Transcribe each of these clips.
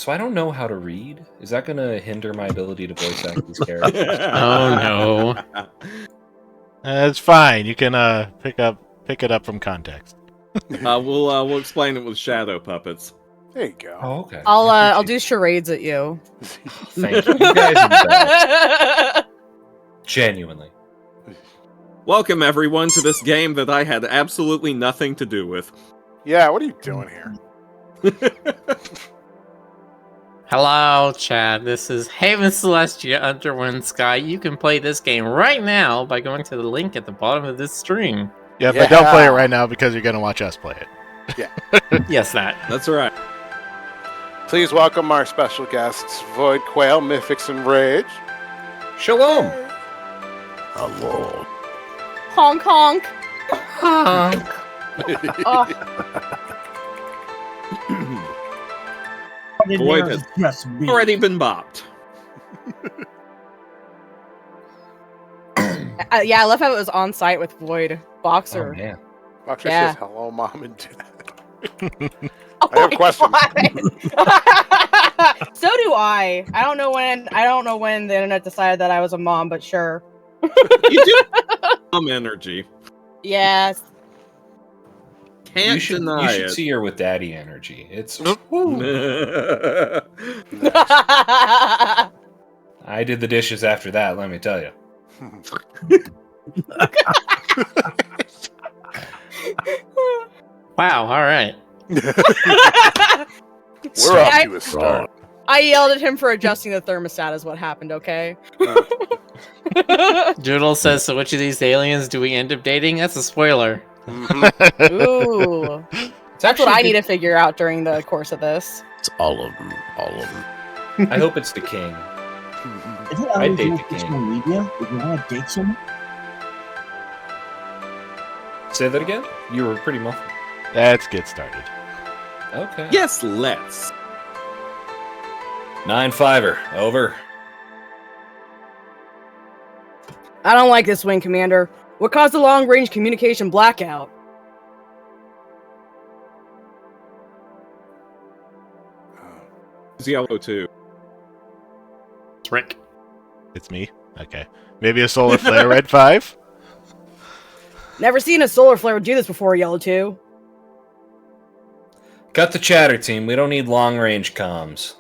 So I don't know how to read. Is that going to hinder my ability to voice act these characters? Oh no. It's fine. You can pick it up from context. We'll explain it with shadow puppets. There you go. Oh, okay. I'll do charades at you. Thank you. You guys are the best. Genuinely. Welcome everyone to this game that I had absolutely nothing to do with. Yeah, what are you doing here? Hello, Chad. This is Hayven Celestia, Underwind Sky. You can play this game right now by going to the link at the bottom of this stream. Yeah, but don't play it right now because you're going to watch us play it. Yeah. Yes, that. That's right. Please welcome our special guests, VoidQuaill, Miffix, and Rage. Shalom. Hello. Honk honk. Honk. Oh, Void has already been bopped. yeah, I love how it was on site with Void Boxer. Oh, man. Boxer Yeah. says hello, Mom and Dad. Oh I have a question. So do I. I don't know when the internet decided that I was a mom, but sure. You do some energy. Yes. Can't You should deny it. see her with daddy energy. It's. I did the dishes after that, let me tell you. Wow, alright. We're off to a start. I yelled at him for adjusting the thermostat is what happened, okay? Doodle says, so which of these aliens do we end up dating? That's a spoiler. Ooh. That's what I need to figure out during the course of this. It's all of them. I hope it's the king. I'd date the king. Media? Would you want to date someone? Say that again? You were pretty muffled. Let's get started. Okay. Yes, let's. 9-5er. Over. I don't like this wing, Commander. What caused the long-range communication blackout? It's yellow too. It's Rick. It's me. Okay. Maybe a solar flare, Red 5? Never seen a solar flare do this before, Yellow 2. Cut the chatter, team. We don't need long-range comms.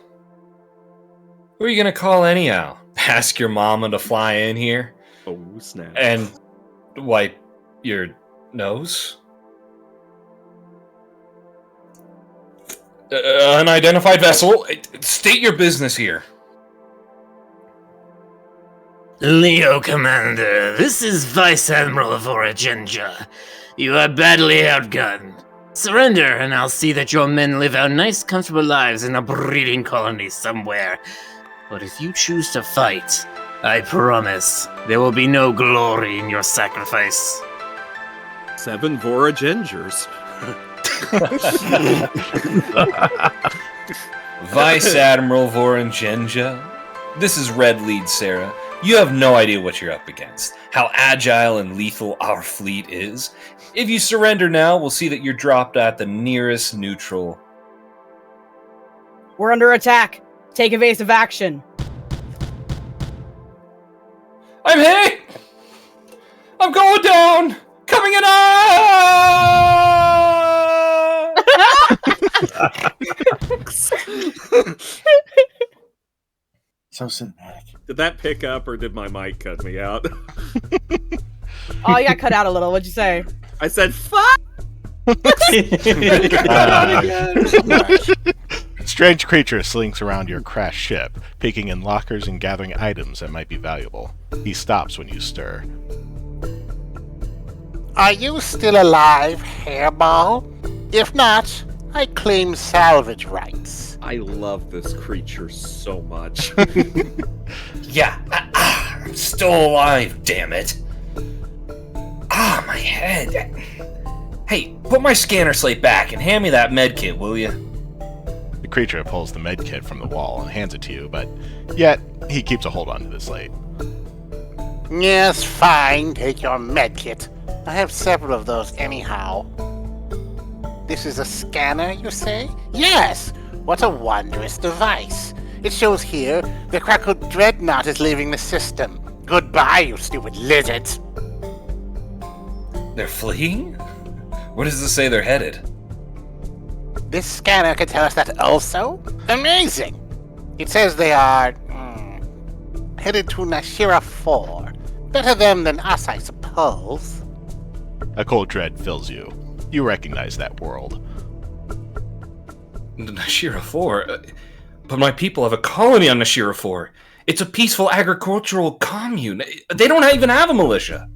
Who are you gonna call anyhow? Ask your mama to fly in here? Oh, snap. And wipe your nose? Unidentified vessel. State your business here. Leo Commander, this is Vice Admiral of Origenja. You are badly outgunned. Surrender, and I'll see that your men live out nice, comfortable lives in a breeding colony somewhere. But if you choose to fight, I promise there will be no glory in your sacrifice. 7 Voragengers. Vice Admiral Vorangenja. This is Red Lead Sarah. You have no idea what you're up against, how agile and lethal our fleet is. If you surrender now, we'll see that you're dropped at the nearest neutral. We're under attack. Take evasive action. I'm hit! I'm going down! Coming in! So cinematic. Did that pick up or did my mic cut me out? Oh, you got cut out a little. What'd you say? I said, fuck! Strange creature slinks around your crashed ship, peeking in lockers and gathering items that might be valuable. He stops when you stir. Are you still alive, Hairball? If not, I claim salvage rights. I love this creature so much. Yeah, I'm still alive, damn it. Ah, my head. Hey, put my scanner slate back and hand me that medkit, will you? The creature pulls the medkit from the wall and hands it to you, but yet he keeps a hold onto the slate. Yes, fine. Take your medkit. I have several of those anyhow. This is a scanner, you say? Yes! What a wondrous device. It shows here the Krakow Dreadnought is leaving the system. Goodbye, you stupid lizards. They're fleeing? Where does this say they're headed? This scanner can tell us that also? Amazing! It says they are headed to Nashira 4. Better them than us, I suppose. A cold dread fills you. You recognize that world. Nashira 4? But my people have a colony on Nashira 4. It's a peaceful agricultural commune. They don't even have a militia.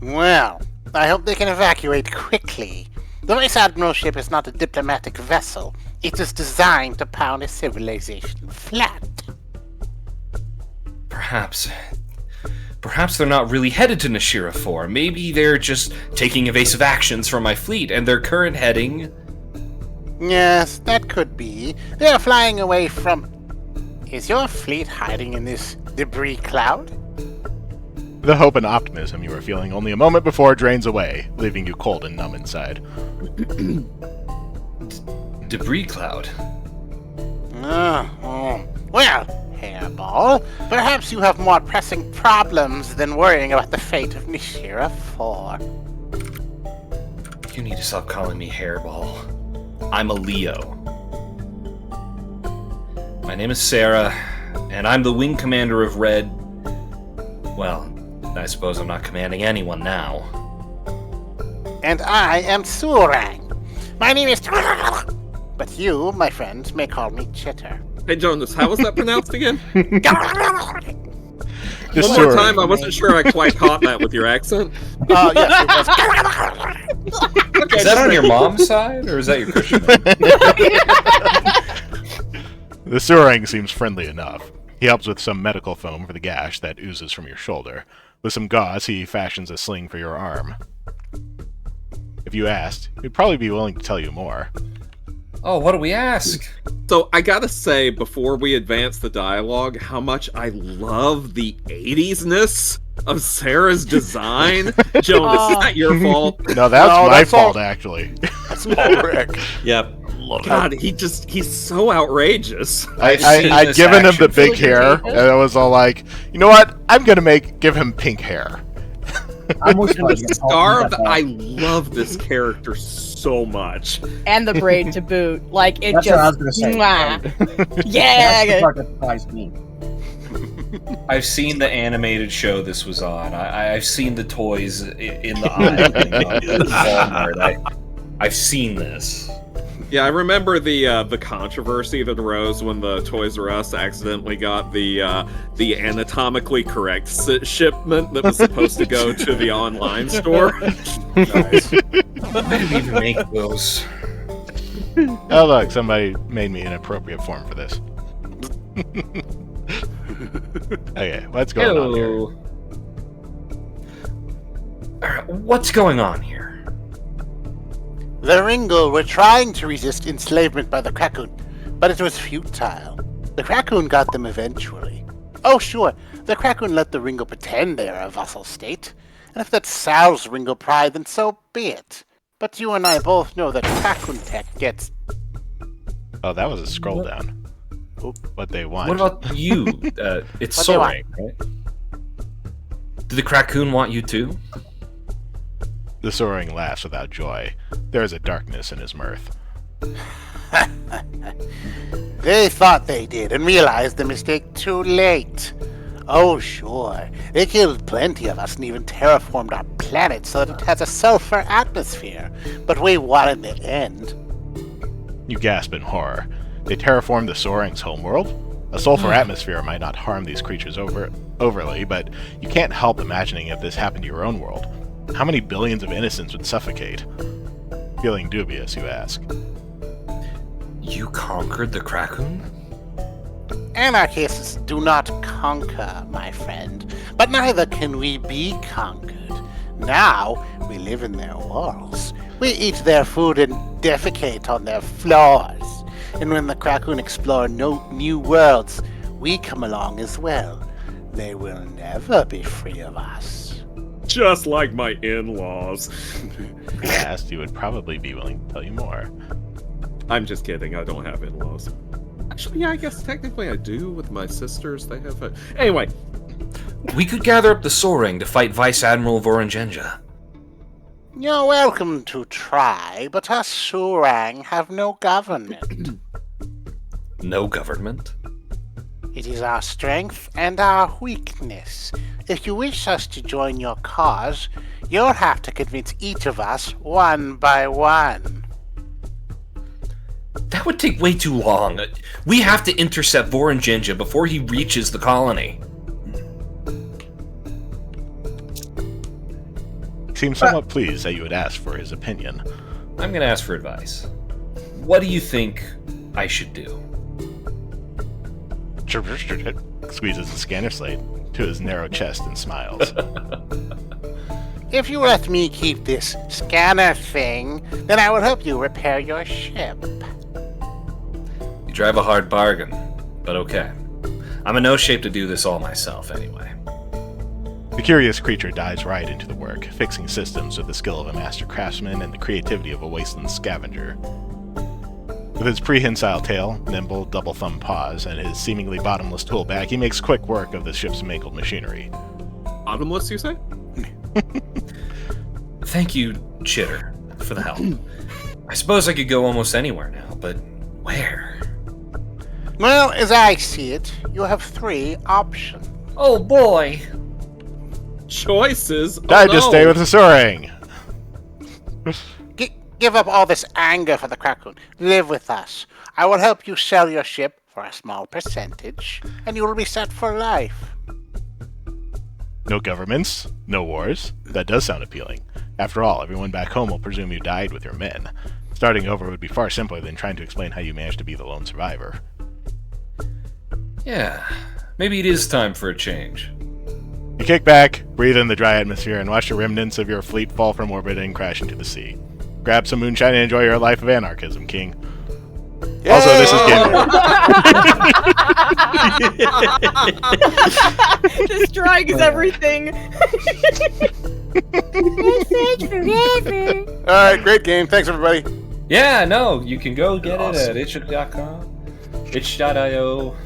Well, I hope they can evacuate quickly. The Vice Admiral ship is not a diplomatic vessel. It is designed to pound a civilization flat. Perhaps they're not really headed to Nashira 4. Maybe they're just taking evasive actions from my fleet, and their current heading... Yes, that could be. They are flying away from... Is your fleet hiding in this debris cloud? The hope and optimism you were feeling only a moment before drains away, leaving you cold and numb inside. Debris cloud? Well, Hairball, perhaps you have more pressing problems than worrying about the fate of Nashira 4. You need to stop calling me Hairball. I'm a Leo. My name is Sarah, and I'm the wing commander of Red. Well, I suppose I'm not commanding anyone now. And I am Surang. My name is... But you, my friends, may call me Chitter. Hey, Jonas, how was that pronounced again? One Just more time, I wasn't sure I quite caught that with your accent. Oh, yes, it was... Is that on your mom's side, or is that your Christian name? The Surang seems friendly enough. He helps with some medical foam for the gash that oozes from your shoulder. With some gauze, he fashions a sling for your arm. If you asked, he'd probably be willing to tell you more. Oh, what do we ask? So, I gotta say, before we advance the dialogue, how much I love the 80s-ness of Sarah's design. Jonas, is that your fault? No, that's my fault, actually. That's all Rick. Yep. God, he's so outrageous. I'd given him the big hair, and I was all like, you know what? I'm gonna give him pink hair. Scarf, I love this character so much. And the braid to boot. Like, it That's just... what I was gonna say. Mwah. Yeah! That's the part that surprised me. I've seen the animated show this was on. I've seen the toys in the aisle. I've seen this. Yeah, I remember the controversy that arose when the Toys R Us accidentally got the anatomically correct shipment that was supposed to go to the online store. Nice. I didn't even make those. Oh look, somebody made me an appropriate form for this. Okay, what's going on here? Alright, what's going on here? The Ringo were trying to resist enslavement by the Krakoon, but it was futile. The Krakoon got them eventually. Oh sure, the Krakoon let the Ringo pretend they are a vassal state, and if that salves Ringo pride, then so be it. But you and I both know that Krakoon tech gets... Oh, that was a scroll down. Oop, what they want. What about you? It's What Soaring, right? Did the Krakoon want you too? The Soaring laughs without joy. There is a darkness in his mirth. They thought they did and realized the mistake too late. Oh sure, they killed plenty of us and even terraformed our planet so that it has a sulfur atmosphere. But we won in the end. You gasp in horror. They terraformed the Soaring's homeworld? A sulfur atmosphere might not harm these creatures overly, but you can't help imagining if this happened to your own world. How many billions of innocents would suffocate? Feeling dubious, you ask. You conquered the Krakoon? Anarchists do not conquer, my friend, but neither can we be conquered. Now, we live in their walls. We eat their food and defecate on their floors. And when the Krakoon explore new worlds, we come along as well. They will never be free of us. Just like my in-laws. If you asked, you would probably be willing to tell you more. I'm just kidding. I don't have in-laws. Actually, yeah, I guess technically I do with my sisters. They have a... Anyway. We could gather up the Soaring to fight Vice Admiral Voringenja. You're welcome to try, but us Surang have no government. No government? It is our strength and our weakness. If you wish us to join your cause, you'll have to convince each of us one by one. That would take way too long. We have to intercept Voringenja before he reaches the colony. He seems somewhat pleased that you would ask for his opinion. I'm gonna ask for advice. What do you think I should do? Squeezes the scanner slate to his narrow chest and smiles. If you let me keep this scanner thing, then I will help you repair your ship. You drive a hard bargain, but okay. I'm in no shape to do this all myself anyway. The curious creature dives right into the work, fixing systems with the skill of a master craftsman and the creativity of a wasteland scavenger. With his prehensile tail, nimble, double-thumbed paws, and his seemingly bottomless tool bag, he makes quick work of the ship's mangled machinery. Bottomless, you say? Thank you, Chitter, for the help. I suppose I could go almost anywhere now, but where? Well, as I see it, you have 3 options. Oh boy! Choices? Time to stay with the Soaring! Give up all this anger for the Kraken. Live with us. I will help you sell your ship for a small percentage, and you will be set for life. No governments, no wars. That does sound appealing. After all, everyone back home will presume you died with your men. Starting over would be far simpler than trying to explain how you managed to be the lone survivor. Yeah, maybe it is time for a change. You kick back, breathe in the dry atmosphere, and watch the remnants of your fleet fall from orbit and crash into the sea. Grab some moonshine and enjoy your life of anarchism, King. Yay! Also, this is Game. Destroying everything. Alright, great game. Thanks, everybody. Yeah, no, you can go get it at itch.com. itch.io /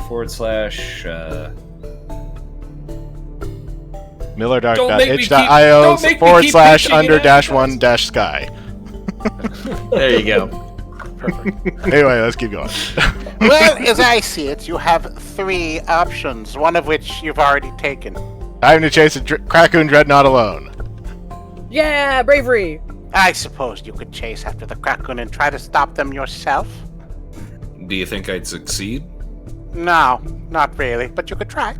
millerdark.itch.io /under-1-sky. There you go. Perfect. Anyway, let's keep going. Well, as I see it, you have 3 options, one of which you've already taken. Time to chase a Kraken Dreadnought alone. Yeah, bravery. I suppose you could chase after the Kraken and try to stop them yourself? Do you think I'd succeed? No, not really, but you could try.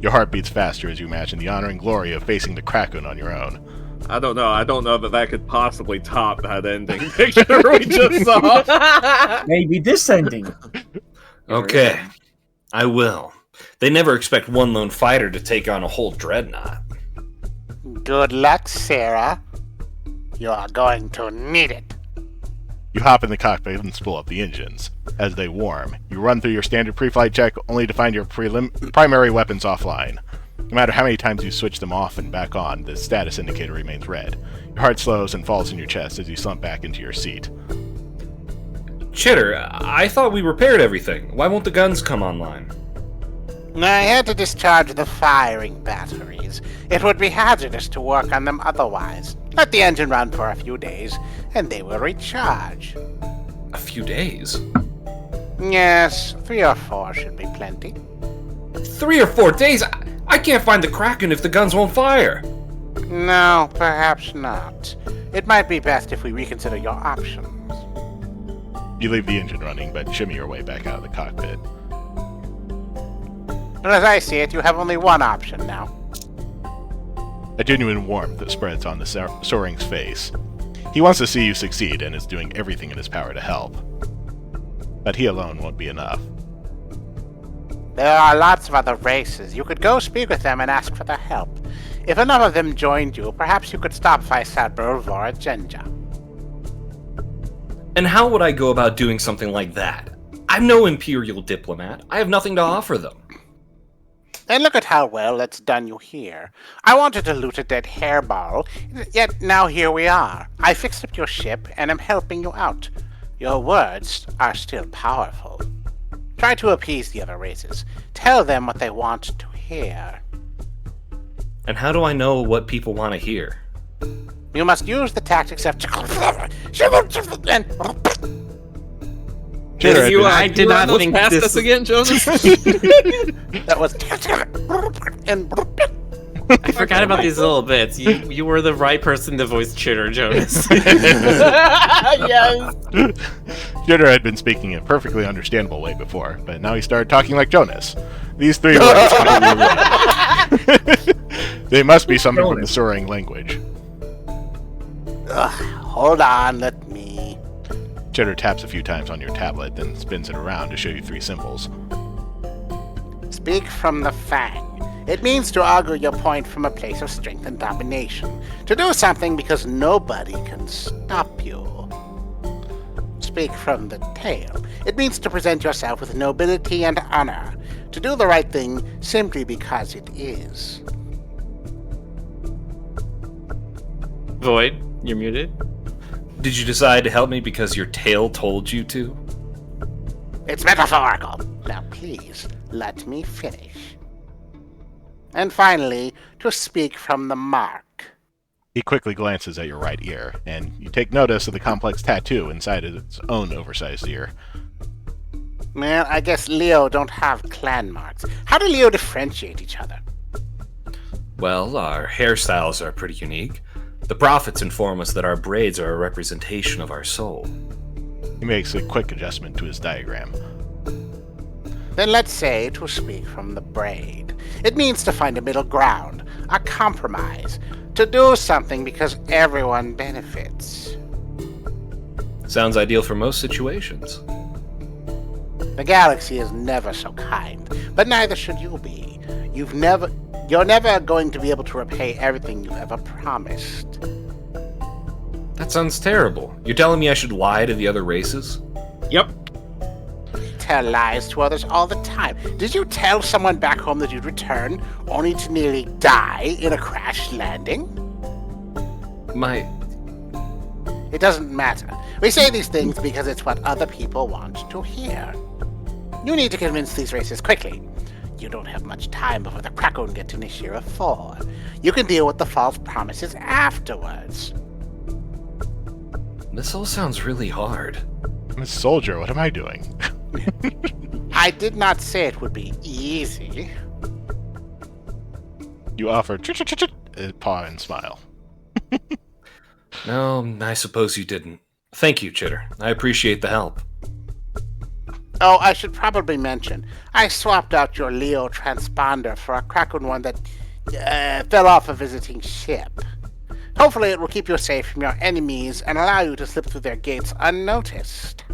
Your heart beats faster as you imagine the honor and glory of facing the Kraken on your own. I don't know. I don't know that could possibly top that ending picture we just saw. Maybe this ending. Okay, I will. They never expect one lone fighter to take on a whole dreadnought. Good luck, Sarah. You are going to need it. You hop in the cockpit and spool up the engines. As they warm, you run through your standard pre-flight check only to find your primary weapons offline. No matter how many times you switch them off and back on, the status indicator remains red. Your heart slows and falls in your chest as you slump back into your seat. Chitter, I thought we repaired everything. Why won't the guns come online? I had to discharge the firing batteries. It would be hazardous to work on them otherwise. Let the engine run for a few days, and they will recharge. A few days? Yes, 3 or 4 should be plenty. 3 or 4 days? I can't find the Kraken if the guns won't fire. No, perhaps not. It might be best if we reconsider your options. You leave the engine running, but shimmy your way back out of the cockpit. And as I see it, you have only one option now. A genuine warmth that spreads on the Soaring's face. He wants to see you succeed and is doing everything in his power to help. But he alone won't be enough. There are lots of other races. You could go speak with them and ask for their help. If enough of them joined you, perhaps you could stop Vice Admiral Voringenja. And how would I go about doing something like that? I'm no imperial diplomat. I have nothing to offer them. And look at how well it's done you here. I wanted to loot a dead hairball, yet now here we are. I fixed up your ship and am helping you out. Your words are still powerful. Try to appease the other races. Tell them what they want to hear. And how do I know what people want to hear? You must use the tactics of... I did not think past this us again, Jonas. That was... and... I forgot about these little bits. You were the right person to voice Chitter, Jonas. Yes. Jitter had been speaking in a perfectly understandable way before, but now he started talking like Jonas. These three words completely related. They must be something from the soaring language. Hold on, let me... Jitter taps a few times on your tablet, then spins it around to show you three symbols. Speak from the fang. It means to argue your point from a place of strength and domination. To do something because nobody can stop you. Speak from the tail. It means to present yourself with nobility and honor. To do the right thing simply because it is. Void, you're muted. Did you decide to help me because your tail told you to? It's metaphorical. Now please, let me finish. And finally, to speak from the mark. He quickly glances at your right ear, and you take notice of the complex tattoo inside its own oversized ear. Man, I guess Leo don't have clan marks. How do Leo differentiate each other? Well, our hairstyles are pretty unique. The prophets inform us that our braids are a representation of our soul. He makes a quick adjustment to his diagram. Then let's say to speak from the braid. It means to find a middle ground, a compromise, to do something because everyone benefits. Sounds ideal for most situations. The galaxy is never so kind, but neither should you be. You're never going to be able to repay everything you've ever promised. That sounds terrible. You're telling me I should lie to the other races? Yep. Tell lies to others all the time. Did you tell someone back home that you'd return, only to nearly die in a crash landing? It doesn't matter. We say these things because it's what other people want to hear. You need to convince these races quickly. You don't have much time before the Kraken get to Nishira 4. You can deal with the false promises afterwards. This all sounds really hard. I'm a soldier, what am I doing? I did not say it would be easy. You offer a paw and smile. No, I suppose you didn't. Thank you, Chitter. I appreciate the help. Oh, I should probably mention, I swapped out your Leo transponder for a Kraken one that fell off a visiting ship. Hopefully it will keep you safe from your enemies and allow you to slip through their gates unnoticed.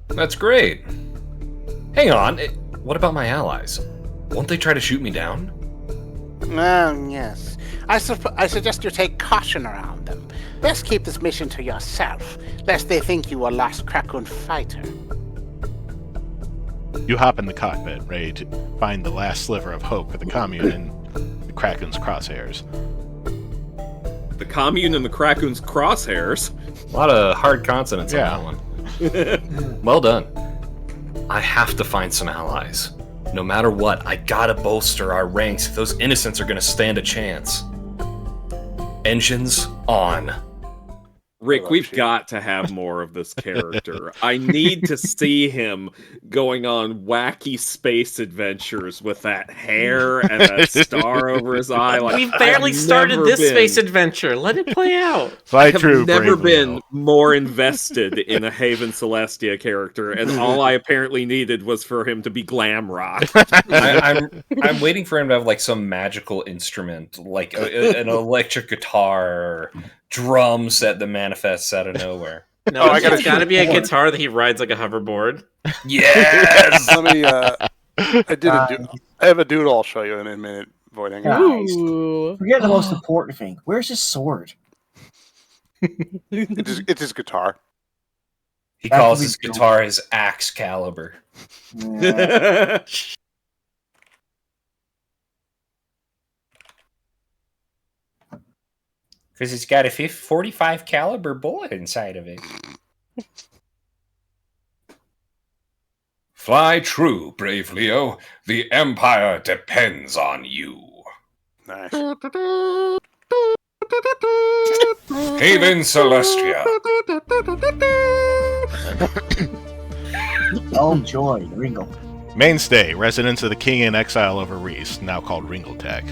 That's great. Hang on, what about my allies? Won't they try to shoot me down? Oh, yes. I suggest you take caution around them. Best keep this mission to yourself, lest they think you a lost Kraken fighter. You hop in the cockpit, ready to find the last sliver of hope for the commune in the Kraken's crosshairs. The commune and the Kraken's crosshairs. A lot of hard consonants on Yeah. that one. Well done. I have to find some allies. No matter what, I gotta bolster our ranks if those innocents are gonna stand a chance. Engines on. Rick, we've got to have more of this character. I need to see him going on wacky space adventures with that hair and that star over his eye. Like, We've barely started this space adventure. Let it play out. Fly I've true, never brave been Leo. more invested in a Hayven Celestia character, and all I apparently needed was for him to be glam rock. I'm waiting for him to have like some magical instrument, like an electric guitar or drum set that manifests out of nowhere. No, I gotta it's got to shoot be a more. guitar that he rides like a hoverboard. Yes! Let me. I have a doodle. I'll show you in a minute. Void, hang on. Guys, Ooh. forget the most important thing. Where's his sword? It's his guitar. He That calls could be his cool. guitar his axe caliber. Yeah. Because it's got a 45 caliber bullet inside of it. Fly true, brave Leo. The Empire depends on you. Nice. Hayven Celestia. Oh, joy, Ringo. Mainstay, residents of the King in Exile over Reese, now called Ringletech.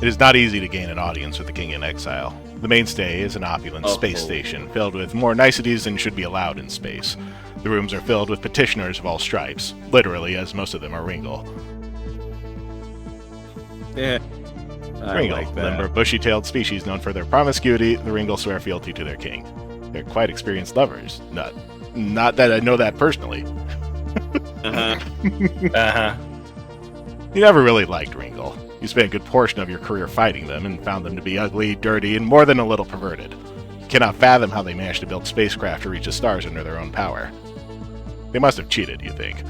It is not easy to gain an audience with the King in Exile. The Mainstay is an opulent space station filled with more niceties than should be allowed in space. The rooms are filled with petitioners of all stripes, literally, as most of them are Ringle. Yeah. Ringle, like that. limber, bushy-tailed species known for their promiscuity, the Ringle swear fealty to their king. They're quite experienced lovers. Not that I know that personally. You never really liked Ringle. You spent a good portion of your career fighting them and found them to be ugly, dirty, and more than a little perverted. You cannot fathom how they managed to build spacecraft to reach the stars under their own power. They must have cheated, you think.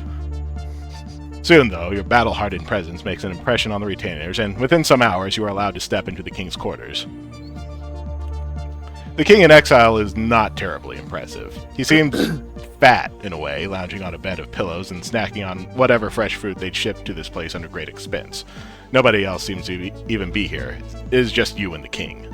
Soon, though, your battle-hardened presence makes an impression on the retainers, and within some hours you are allowed to step into the king's quarters. The king in exile is not terribly impressive. He seems fat, in a way, lounging on a bed of pillows and snacking on whatever fresh fruit they'd shipped to this place under great expense. Nobody else seems to even be here. It is just you and the king.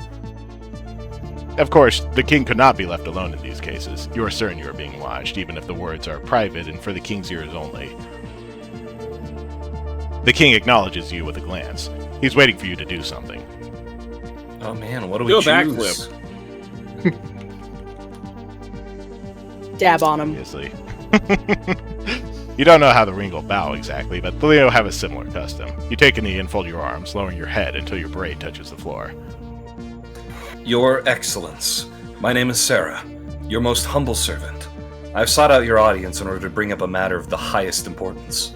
Of course, the king could not be left alone in these cases. You are certain you are being watched, even if the words are private and for the king's ears only. The king acknowledges you with a glance. He's waiting for you to do something. Oh man, what do we Do a choose? Dab on him. Obviously. You don't know how the Ringle bow exactly, but the Leo have a similar custom. You take a knee and fold your arms, lowering your head until your braid touches the floor. Your Excellence, my name is Sarah, your most humble servant. I've sought out your audience in order to bring up a matter of the highest importance.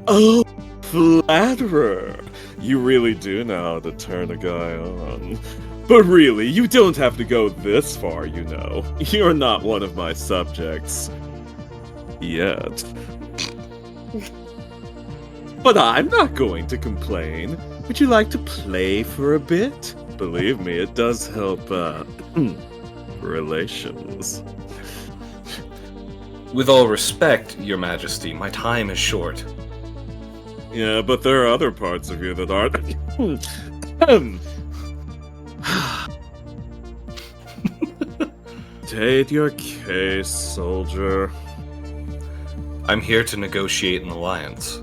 Oh, flatterer. You really do know how to turn a guy on. But really, you don't have to go this far, you know. You're not one of my subjects. Yet. But I'm not going to complain. Would you like to play for a bit? Believe me, it does help, relations. With all respect, Your Majesty, my time is short. Yeah, but there are other parts of you that aren't. State your case, soldier. I'm here to negotiate an alliance.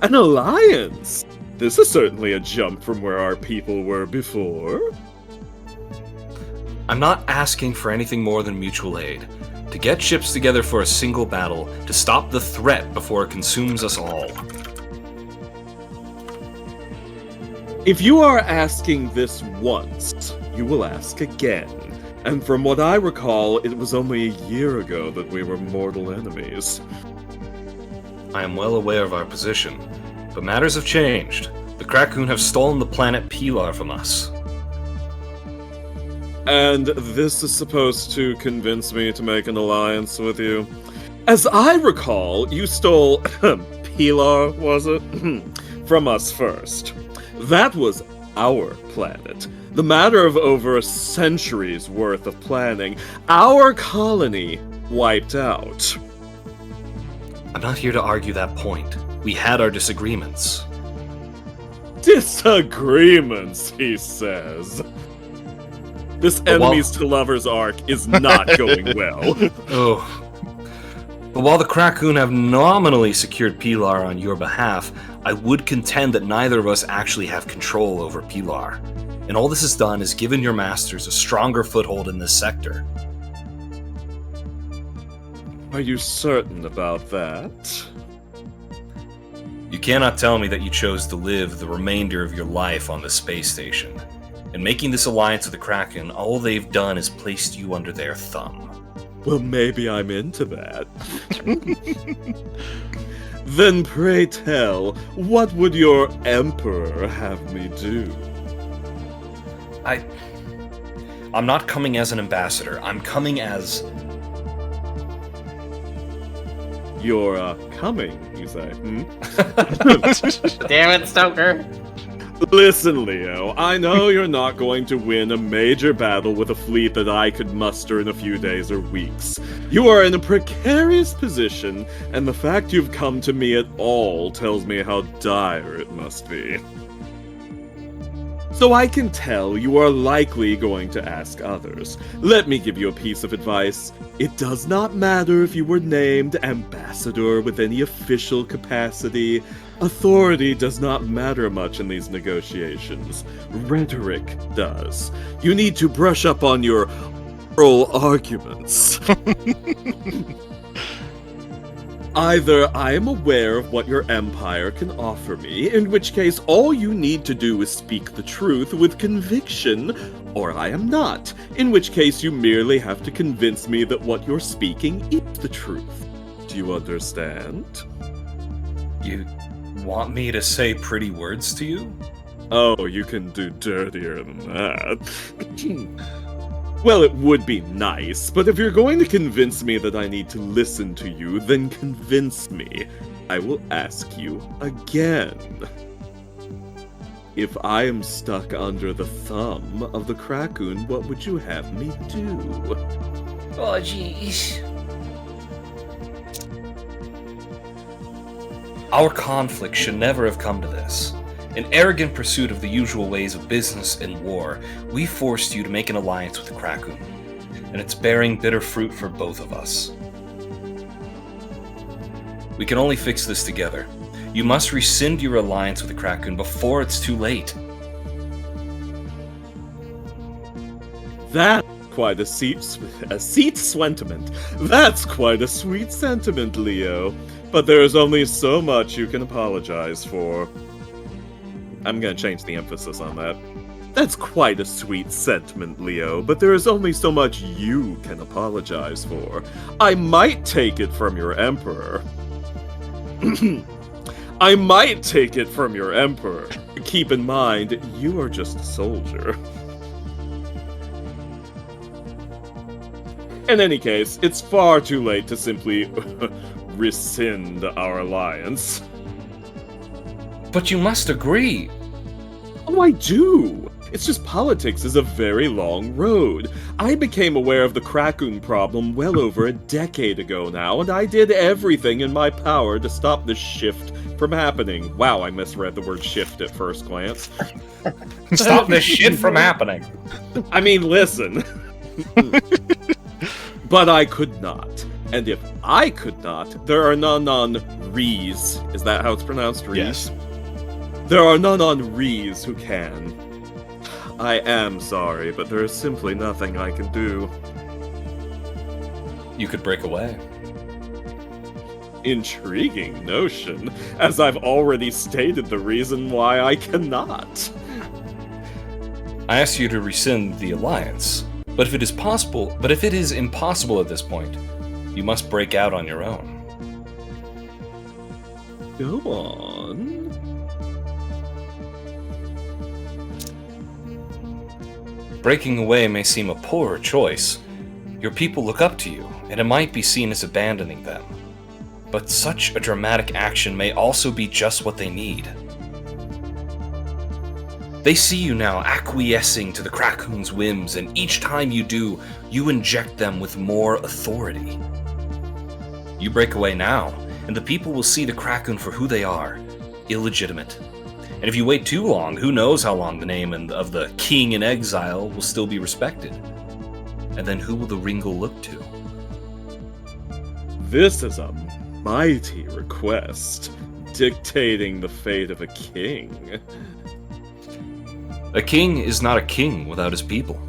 An alliance? This is certainly a jump from where our people were before. I'm not asking for anything more than mutual aid. To get ships together for a single battle, to stop the threat before it consumes us all. If you are asking this once, you will ask again. And from what I recall, it was only a year ago that we were mortal enemies. I am well aware of our position, but matters have changed. The Krakoon have stolen the planet Pilar from us. And this is supposed to convince me to make an alliance with you? As I recall, you stole Pilar, was it? From us first. That was our planet. The matter of over a century's worth of planning. Our colony wiped out. I'm not here to argue that point. We had our disagreements. Disagreements, he says. This enemies to lovers arc is not going well. Oh. But while the Krakoon have nominally secured Pilar on your behalf, I would contend that neither of us actually have control over Pilar. And all this has done is given your masters a stronger foothold in this sector. Are you certain about that? You cannot tell me that you chose to live the remainder of your life on the space station. In making this alliance with the Kraken, all they've done is placed you under their thumb. Well, maybe I'm into that. Then pray tell, what would your emperor have me do? I'm not coming as an ambassador. I'm coming as... You're, coming, you say, Damn it, Stoker. Listen, Leo, I know you're not going to win a major battle with a fleet that I could muster in a few days or weeks. You are in a precarious position, and the fact you've come to me at all tells me how dire it must be. So I can tell you are likely going to ask others. Let me give you a piece of advice. It does not matter if you were named ambassador with any official capacity. Authority does not matter much in these negotiations. Rhetoric does. You need to brush up on your oral arguments. Either I am aware of what your empire can offer me, in which case all you need to do is speak the truth with conviction, or I am not, in which case you merely have to convince me that what you're speaking is the truth. Do you understand? You want me to say pretty words to you? Oh, you can do dirtier than that. Well, it would be nice, but if you're going to convince me that I need to listen to you, then convince me. I will ask you again. If I am stuck under the thumb of the Kraken, what would you have me do? Oh, jeez. Our conflict should never have come to this. In arrogant pursuit of the usual ways of business and war, we forced you to make an alliance with the Kraken, and it's bearing bitter fruit for both of us. We can only fix this together. You must rescind your alliance with the Kraken before it's too late. That's quite a sweet sentiment. That's quite a sweet sentiment, Leo. But there is only so much you can apologize for. I'm gonna change the emphasis on that. That's quite a sweet sentiment, Leo, but there is only so much you can apologize for. I might take it from your emperor. I might take it from your emperor. Keep in mind, you are just a soldier. In any case, it's far too late to simply rescind our alliance. But you must agree. Oh, I do. It's just politics is a very long road. I became aware of the Kraken problem well over a decade ago now, and I did everything in my power to stop this shift from happening. Wow, I misread the word shift at first glance. Stop this shit from happening. I mean, listen. But I could not. And if I could not, there are none on Rees. Is that how it's pronounced? Rees? Yes. There are none on Rees who can. I am sorry, but there is simply nothing I can do. You could break away. Intriguing notion, as I've already stated the reason why I cannot. I asked you to rescind the alliance, but if it is impossible at this point, you must break out on your own. Go on. Breaking away may seem a poorer choice. Your people look up to you, and it might be seen as abandoning them. But such a dramatic action may also be just what they need. They see you now acquiescing to the Kraken's whims, and each time you do, you inject them with more authority. You break away now, and the people will see the Kraken for who they are, illegitimate. And if you wait too long, who knows how long the name of the king in exile will still be respected. And then who will the Ringle look to? This is a mighty request, dictating the fate of a king. A king is not a king without his people.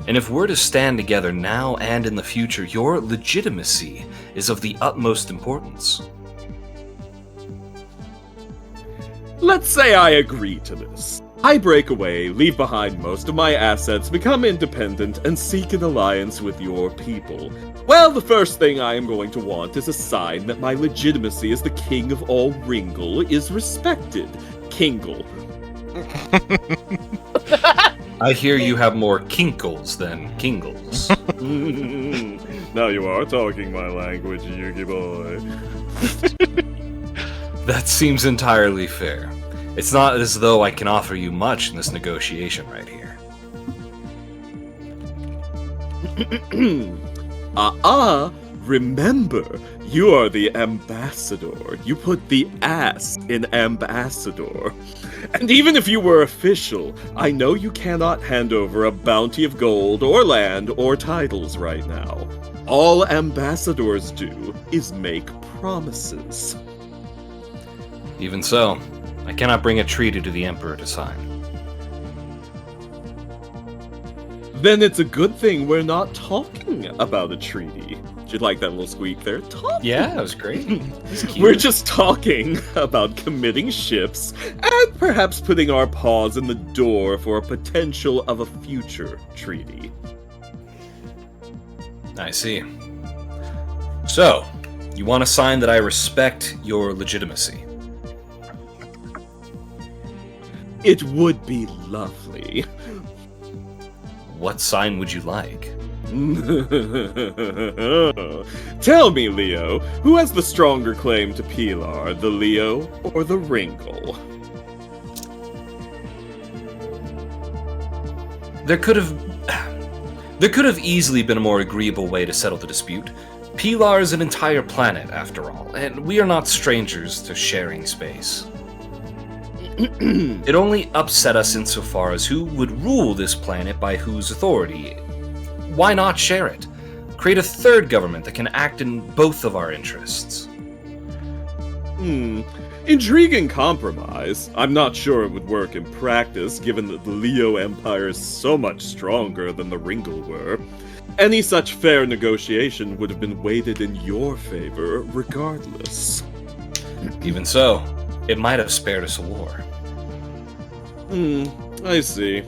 And if we're to stand together now and in the future, your legitimacy is of the utmost importance. Let's say I agree to this. I break away, leave behind most of my assets, become independent, and seek an alliance with your people. Well, the first thing I am going to want is a sign that my legitimacy as the king of all Ringle is respected. Kingle. I hear you have more kinkles than kingles. Now you are talking my language, Yugi boy. That seems entirely fair. It's not as though I can offer you much in this negotiation right here. Remember, you are the ambassador. You put the ass in ambassador. And even if you were official, I know you cannot hand over a bounty of gold or land or titles right now. All ambassadors do is make promises. Even so, I cannot bring a treaty to the Emperor to sign. Then it's a good thing we're not talking about a treaty. Did you like that little squeak there? Talking. Yeah, that was great. We're just talking about committing ships and perhaps putting our paws in the door for a potential of a future treaty. I see. So, you want a sign that I respect your legitimacy? It would be lovely. What sign would you like? Tell me, Leo, who has the stronger claim to Pilar, the Leo or the Ringle? There could have easily been a more agreeable way to settle the dispute. Pilar is an entire planet, after all, and we are not strangers to sharing space. It only upset us insofar as who would rule this planet by whose authority. Why not share it? Create a third government that can act in both of our interests. Intriguing compromise. I'm not sure it would work in practice, given that the Leo Empire is so much stronger than the Ringle were. Any such fair negotiation would have been weighted in your favor, regardless. Even so, it might have spared us a war. I see.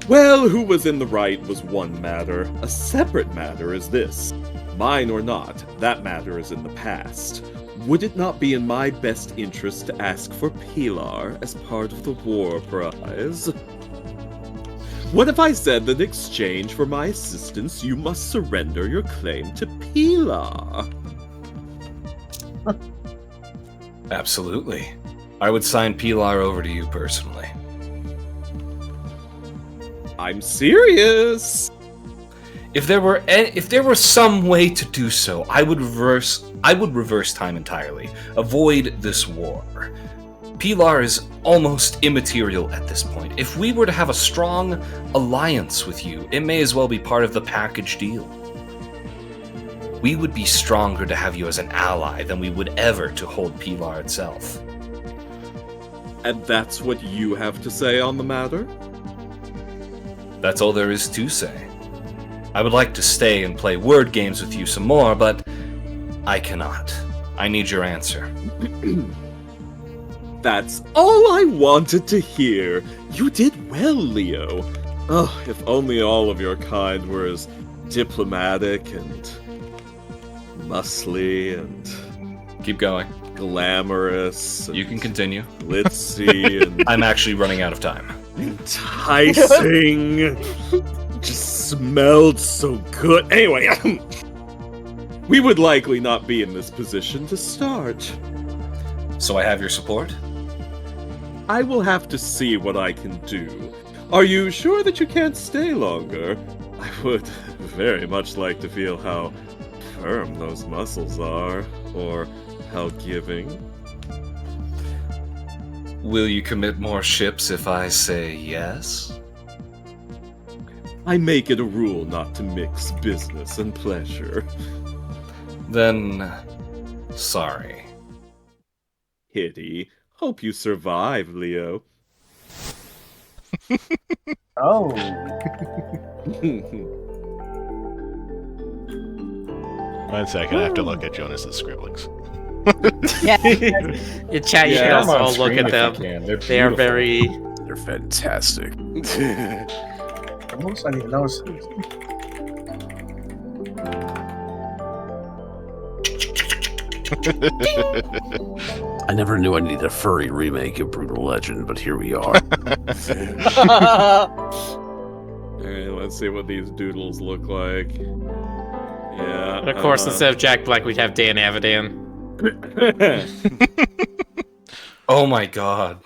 Well, who was in the right was one matter. A separate matter is this. Mine or not, that matter is in the past. Would it not be in my best interest to ask for Pilar as part of the war prize? What if I said that in exchange for my assistance, you must surrender your claim to Pilar? Absolutely. I would sign Pilar over to you personally. I'm serious. If there were some way to do so, I would reverse time entirely. Avoid this war. Pilar is almost immaterial at this point. If we were to have a strong alliance with you, it may as well be part of the package deal. We would be stronger to have you as an ally than we would ever to hold Pilar itself. And that's what you have to say on the matter? That's all there is to say. I would like to stay and play word games with you some more, but I cannot. I need your answer. That's all I wanted to hear. You did well, Leo. Oh, if only all of your kind were as diplomatic and muscly and Keep going. glamorous. You can continue. Glitzy and I'm actually running out of time. enticing. Just smelled so good. Anyway, we would likely not be in this position to start. So I have your support? I will have to see what I can do. Are you sure that you can't stay longer? I would very much like to feel how firm those muscles are, or how giving. Will you commit more ships if I say yes? I make it a rule not to mix business and pleasure. Then, sorry. Pity. Hope you survive, Leo. Oh. One second, I have to look at Jonas's scribblings. Yeah. In chat, you Yeah, can come on also look screen at if them. you can. They're They are beautiful. very. They're fantastic. Almost, I didn't even notice. I never knew I needed a furry remake of Brutal Legend, but here we are. Alright, let's see what these doodles look like. Yeah. And of course, instead of Jack Black, we'd have Dan Avidan. Oh my god.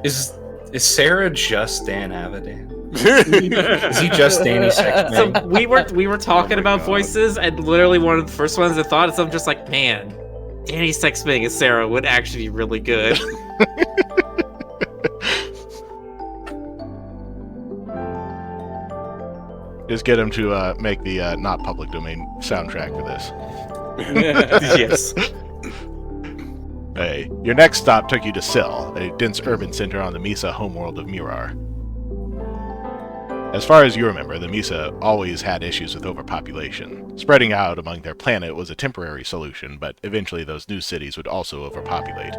Is Sarah just Dan Avidan? Is he just Danny Sexton? So we were talking about God. voices, and literally one of the first ones I thought of something just like, man, Danny Sexton as Sarah would actually be really good. Just get him to make the not public domain soundtrack for this. Yes. Hey, your next stop took you to Sil, a dense urban center on the Misa homeworld of Mirar. As far as you remember, the Misa always had issues with overpopulation. Spreading out among their planet was a temporary solution, but eventually those new cities would also overpopulate.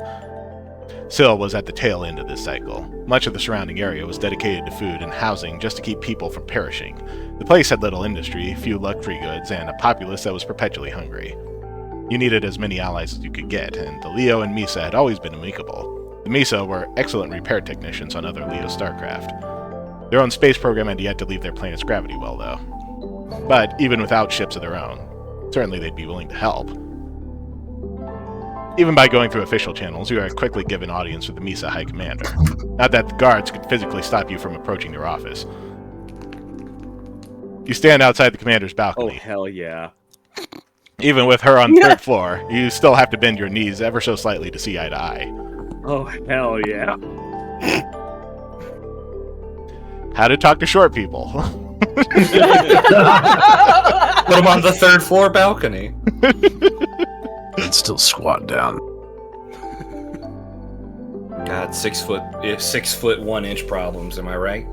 Sil was at the tail end of this cycle. Much of the surrounding area was dedicated to food and housing just to keep people from perishing. The place had little industry, few luxury goods, and a populace that was perpetually hungry. You needed as many allies as you could get, and the Leo and Misa had always been amicable. The Misa were excellent repair technicians on other Leo starcraft. Their own space program had yet to leave their planet's gravity well, though. But even without ships of their own, certainly they'd be willing to help. Even by going through official channels, you are quickly given audience with the Misa High Commander. Not that the guards could physically stop you from approaching their office. You stand outside the commander's Oh, balcony. hell yeah. Even with her on the third floor, you still have to bend your knees ever so slightly to see eye to eye. Oh, hell yeah. How to talk to short people. Put him on the third floor balcony. And still squat down. God, 6 foot 1 inch problems, am I right?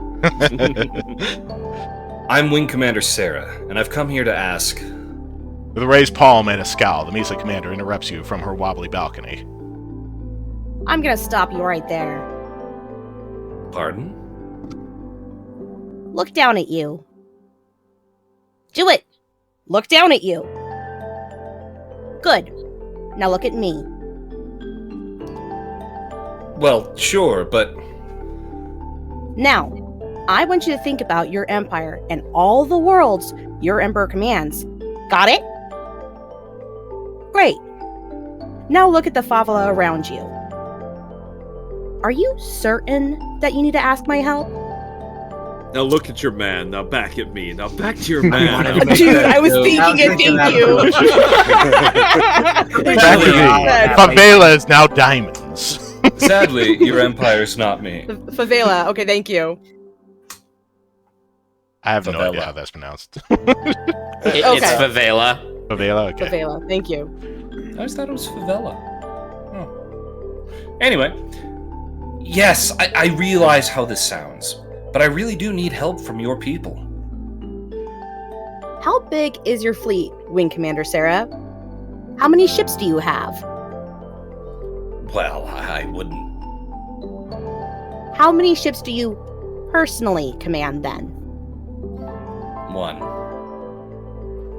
I'm Wing Commander Sarah, and I've come here to ask. With a raised palm and a scowl, the Misa commander interrupts you from her wobbly balcony. I'm gonna stop you right there. Pardon? Look down at you. Do it! Look down at you. Good. Now look at me. Well, sure, but Now, I want you to think about your empire and all the worlds your emperor commands. Got it? Great. Now look at the favela around you. Are you certain that you need to ask my help? Now look at your man. Now back at me. Now back to your man. Dude, I was thinking it, thank you. Favela is now diamonds. sadly, your empire's not me. Favela, okay, thank you. I have no Favela. idea how that's pronounced. It's Okay. Favela. Favela, okay. Favela, thank you. I always thought it was favela. Anyway, yes, I realize how this sounds, but I really do need help from your people. How big is your fleet, Wing Commander Sarah? How many ships do you have? Well, I wouldn't. How many ships do you personally command then? One.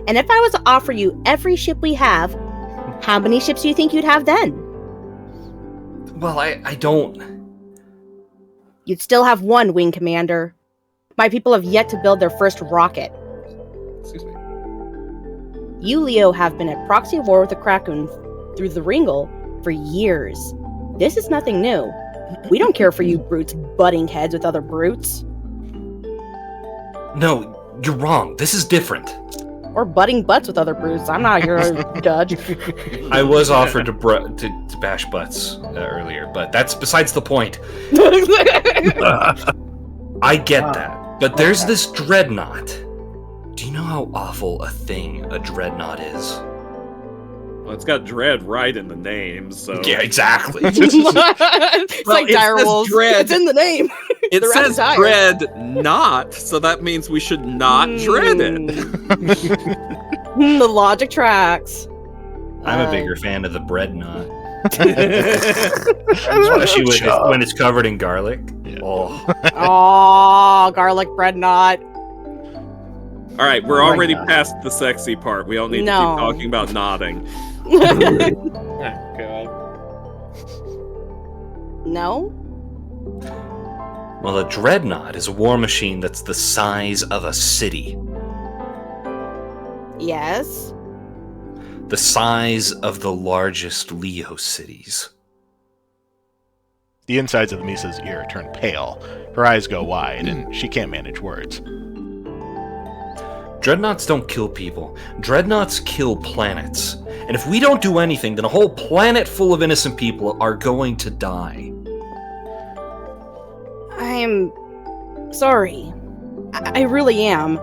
And if I was to offer you every ship we have, how many ships do you think you'd have then? Well, I don't. You'd still have one, Wing Commander. My people have yet to build their first rocket. Excuse me. You, Leo, have been at proxy war with the Kraken through the Ringle for years. This is nothing new. We don't care for you brutes butting heads with other brutes. No, you're wrong. This is different. Or butting butts with other brutes. I'm not your judge. I was offered to bash butts earlier, but that's besides the point. I get that, but there's this dreadnought. Do you know how awful a thing a dreadnought is? Well, it's got dread right in the name, so. Yeah, exactly. It's Well, like it dire says wolves. dread. It's in the name. It They're says out of dread not, so that means we should not dread it. The logic tracks. I'm a bigger fan of the bread knot. Especially when it's covered in garlic. Yeah. Oh, Oh, garlic bread knot. All right, we're Oh my already God. past the sexy part. We don't need to No. keep talking about nodding. Oh, God. No? well, a dreadnought is a war machine that's the size of a city. Yes. The size of the largest Leo cities. The insides of the Misa's ear turn pale. Her eyes go wide, and she can't manage words. Dreadnoughts don't kill people. Dreadnoughts kill planets. And if we don't do anything, then a whole planet full of innocent people are going to die. I'm sorry. I really am.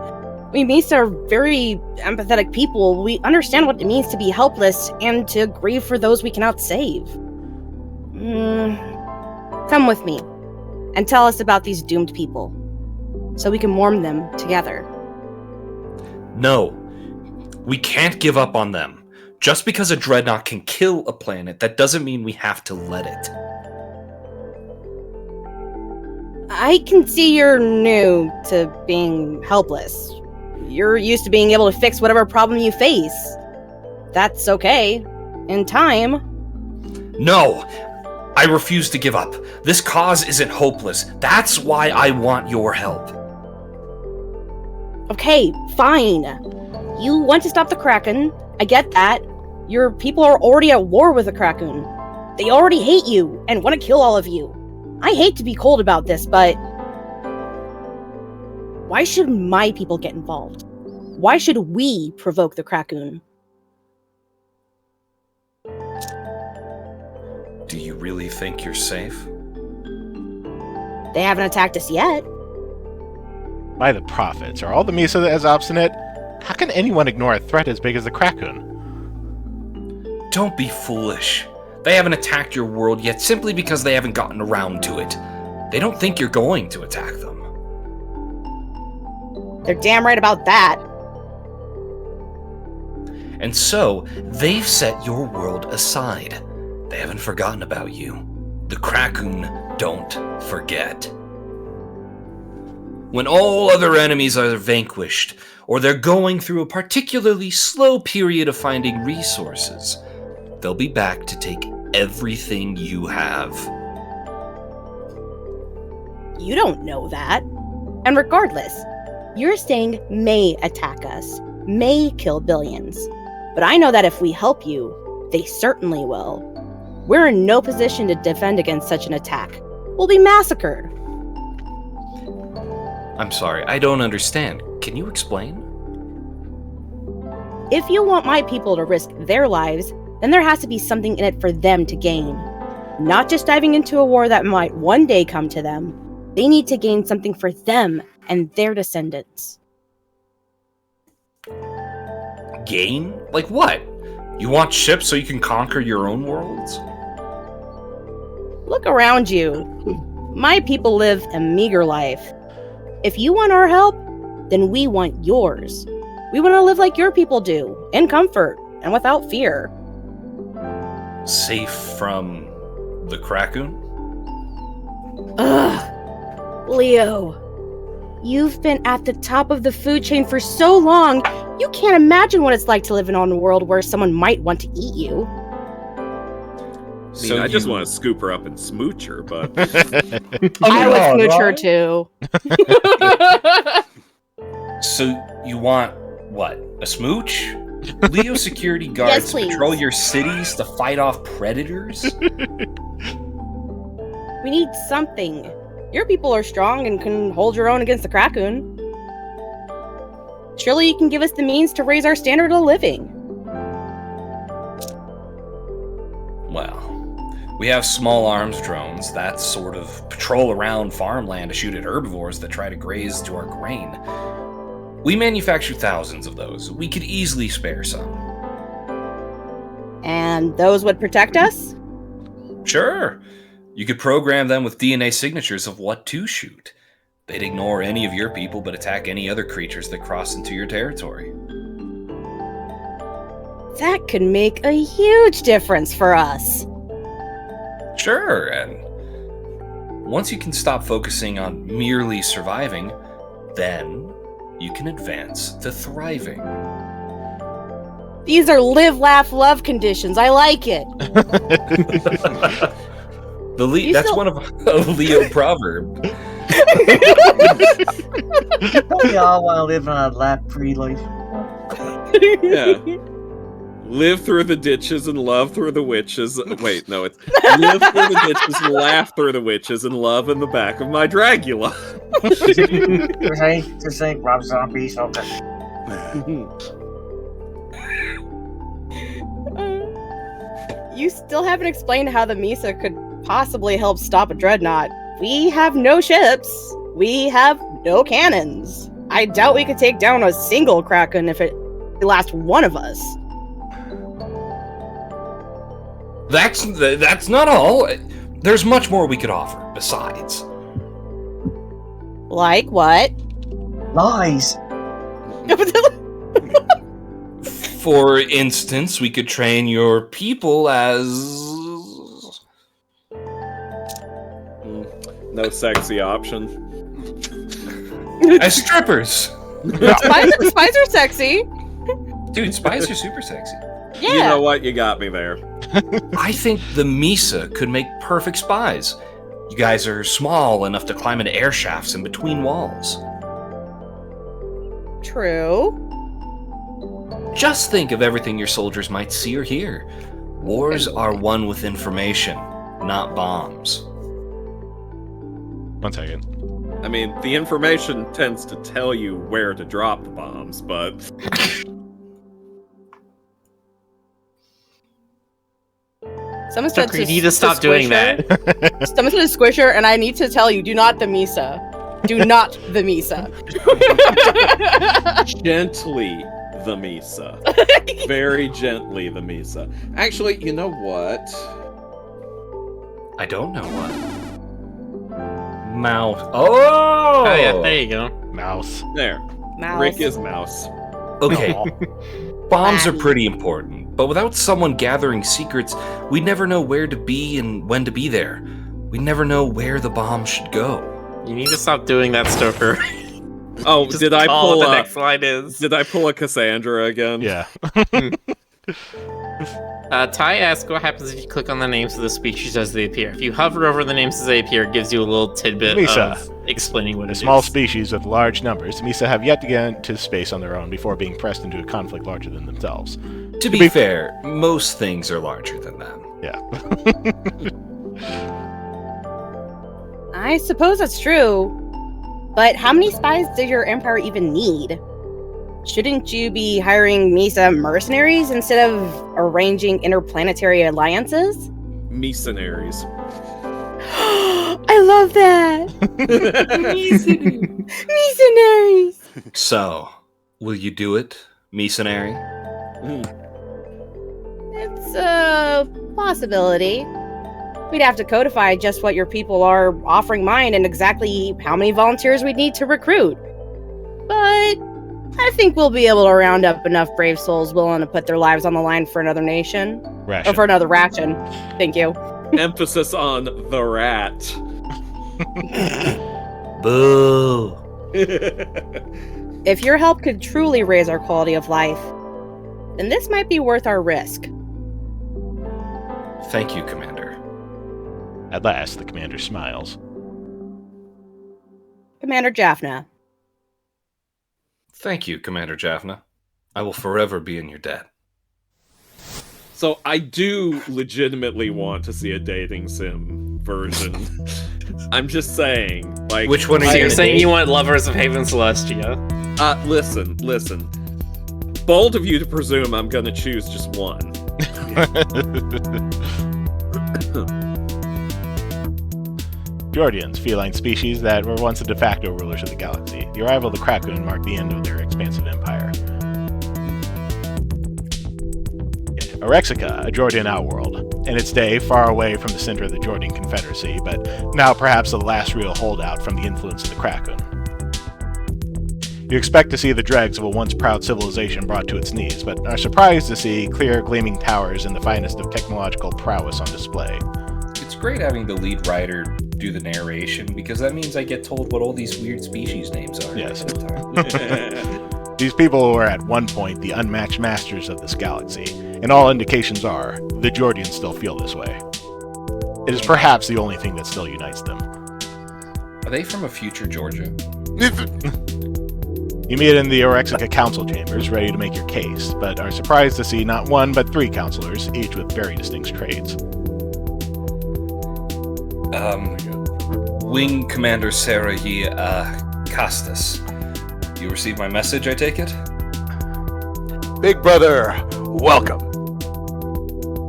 We Misa are very empathetic people. We understand what it means to be helpless and to grieve for those we cannot save. Come with me and tell us about these doomed people so we can mourn them together. No, we can't give up on them. Just because a dreadnought can kill a planet, that doesn't mean we have to let it. I can see you're new to being helpless. You're used to being able to fix whatever problem you face. That's okay. In time. No! I refuse to give up. This cause isn't hopeless. That's why I want your help. Okay, fine. You want to stop the Kraken. I get that. Your people are already at war with the Kraken. They already hate you and want to kill all of you. I hate to be cold about this, but why should my people get involved? Why should we provoke the Kraken? Do you really think you're safe? They haven't attacked us yet. By the prophets, are all the Misa as obstinate? How can anyone ignore a threat as big as the Kraken? Don't be foolish. They haven't attacked your world yet simply because they haven't gotten around to it. They don't think you're going to attack them. They're damn right about that. And so, they've set your world aside. They haven't forgotten about you. The Kraken don't forget. When all other enemies are vanquished, or they're going through a particularly slow period of finding resources, they'll be back to take everything you have. You don't know that. And regardless, you're saying may attack us, may kill billions. But I know that if we help you, they certainly will. We're in no position to defend against such an attack. We'll be massacred. I'm sorry, I don't understand. Can you explain? If you want my people to risk their lives, then there has to be something in it for them to gain. Not just diving into a war that might one day come to them. They need to gain something for them and their descendants. Gain? Like what? You want ships so you can conquer your own worlds? Look around you. My people live a meager life. If you want our help, then we want yours. We want to live like your people do, in comfort and without fear. Safe from the Kraken? Ugh. Leo. You've been at the top of the food chain for so long, you can't imagine what it's like to live in a world where someone might want to eat you. I just want to scoop her up and smooch her, but... I would smooch her too. So you want, what, a smooch? Leo security guards Yes, patrol your cities to fight off predators? We need something. Your people are strong and can hold your own against the Kraken. Surely you can give us the means to raise our standard of living. Well, we have small arms drones that sort of patrol around farmland to shoot at herbivores that try to graze to our grain. We manufacture thousands of those. We could easily spare some. And those would protect us? Sure. You could program them with DNA signatures of what to shoot. They'd ignore any of your people but attack any other creatures that cross into your territory. That could make a huge difference for us. Sure, and once you can stop focusing on merely surviving, then you can advance to thriving. These are live, laugh, love conditions. I like it. That's one of a Leo proverb. We all want to live in a lap-free life. Yeah. Live through the ditches and love through the witches. Wait, no, it's live through the ditches and laugh through the witches and love in the back of my Dragula. Just say Rob Zombie's okay. You still haven't explained how the Misa could possibly help stop a dreadnought. We have no ships. We have no cannons. I doubt we could take down a single Kraken if it lasts one of us. That's not all. There's much more we could offer besides. Like what? Lies. For instance, we could train your people as... No sexy option. as strippers. Spies are sexy. Dude, spies are super sexy. Yeah. You know what? You got me there. I think the Misa could make perfect spies. You guys are small enough to climb into air shafts in between walls. True. Just think of everything your soldiers might see or hear. Wars are won with information, not bombs. 1 second. I mean, the information tends to tell you where to drop the bombs, but... Someone said You need to stop doing that. Someone said Squisher, and I need to tell you, do not the Misa. Do not the Misa. Gently the Misa. Very gently the Misa. Actually, you know what? I don't know what. Mouse. Oh! Oh yeah, there you go. Mouse. There. Mouse. Rick is mouse. Okay. Bombs are pretty important, but without someone gathering secrets, we'd never know where to be and when to be there. We'd never know where the bomb should go. You need to stop doing that, Stoker. Oh, Just did I call pull what the a... next line is? Did I pull a Cassandra again? Yeah. Ty asks what happens if you click on the names of the species as they appear. If you hover over the names as they appear, it gives you a little tidbit Misa. of explaining what it A is. small species with large numbers, Misa have yet to get into space on their own before being pressed into a conflict larger than themselves. To be fair, most things are larger than them. Yeah. I suppose that's true. But how many spies does your empire even need? Shouldn't you be hiring Misa mercenaries instead of arranging interplanetary alliances? Mercenaries. I love that! Mercenaries! So, will you do it, Missionary? It's a possibility. We'd have to codify just what your people are offering mine and exactly how many volunteers we'd need to recruit. But I think we'll be able to round up enough brave souls willing to put their lives on the line for another nation. Ration. Or for another ration. Thank you. Emphasis on the rat. Boo! If your help could truly raise our quality of life, then this might be worth our risk. Thank you, Commander. At last, the commander smiles. Commander Jaffna. Thank you, Commander Jaffna. I will forever be in your debt. So I do legitimately want to see a dating sim version. I'm just saying, like, Which one are So you you're gonna saying date? you want lovers of Hayven Celestia? listen. Bold of you to presume I'm gonna choose just one. Jordians, feline species that were once the de facto rulers of the galaxy. The arrival of the Kraken marked the end of their expansive empire. Orexica, a Jordan outworld. In its day, far away from the center of the Jordan Confederacy, but now perhaps the last real holdout from the influence of the Kraken. You expect to see the dregs of a once proud civilization brought to its knees, but are surprised to see clear, gleaming towers and the finest of technological prowess on display. It's great having the lead writer do the narration, because that means I get told what all these weird species names are. Yes. ahead of time. These people were at one point the unmatched masters of this galaxy, and all indications are the Jordians still feel this way. It is perhaps the only thing that still unites them. Are they from a future Georgia? You meet in the Orexica council chambers, ready to make your case, but are surprised to see not one but 3 counselors, each with very distinct traits. Wing Commander Sarah Ye Castus. You received my message, I take it? Big brother, welcome.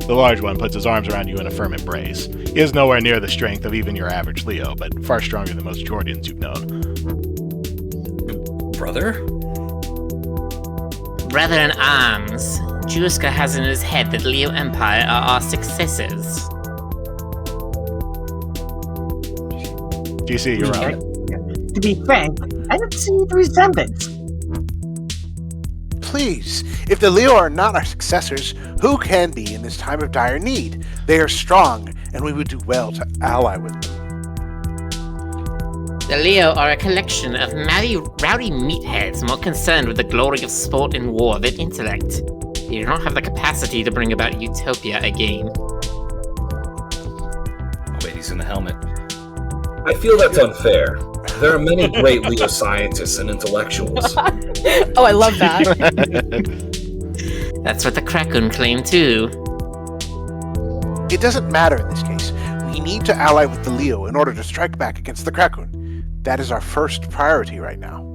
The large one puts his arms around you in a firm embrace. He is nowhere near the strength of even your average Leo, but far stronger than most Jordians you've known. Brother? Brother in arms, Juska has in his head that Leo Empire are our successors. GC, you're up. To be frank, I don't see the resemblance. Please, if the Leo are not our successors, who can be in this time of dire need? They are strong, and we would do well to ally with them. The Leo are a collection of rowdy meatheads more concerned with the glory of sport and war than intellect. They do not have the capacity to bring about utopia again. Wait, he's in the helmet. I feel that's unfair. There are many great Leo scientists and intellectuals. Oh, I love that. That's what the Kraken claim too. It doesn't matter in this case. We need to ally with the Leo in order to strike back against the Kraken. That is our first priority right now.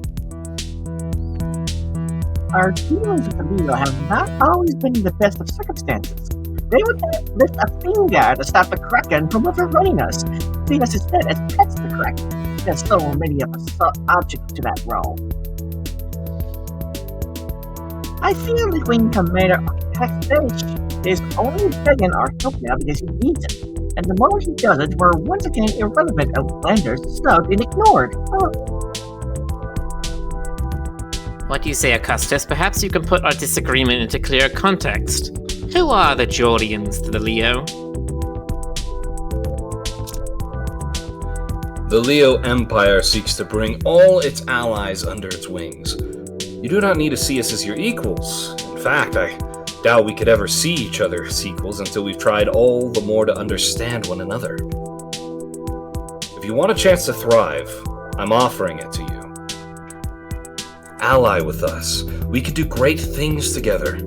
Our dealings with the Leo have not always been in the best of circumstances. They would not lift a finger to stop the Kraken from overrunning us, seeing us instead as pets of the Kraken. There's so many of us object to that role. I feel that when Commander Hexfish is only begging our help now because he needs it, and the moment he does it, we're once again irrelevant outlanders, snubbed and ignored. What do you say, Augustus? Perhaps you can put our disagreement into clear context. Who are the Jordians to the Leo? The Leo Empire seeks to bring all its allies under its wings. You do not need to see us as your equals. In fact, I doubt we could ever see each other as equals until we've tried all the more to understand one another. If you want a chance to thrive, I'm offering it to you. Ally with us. We could do great things together.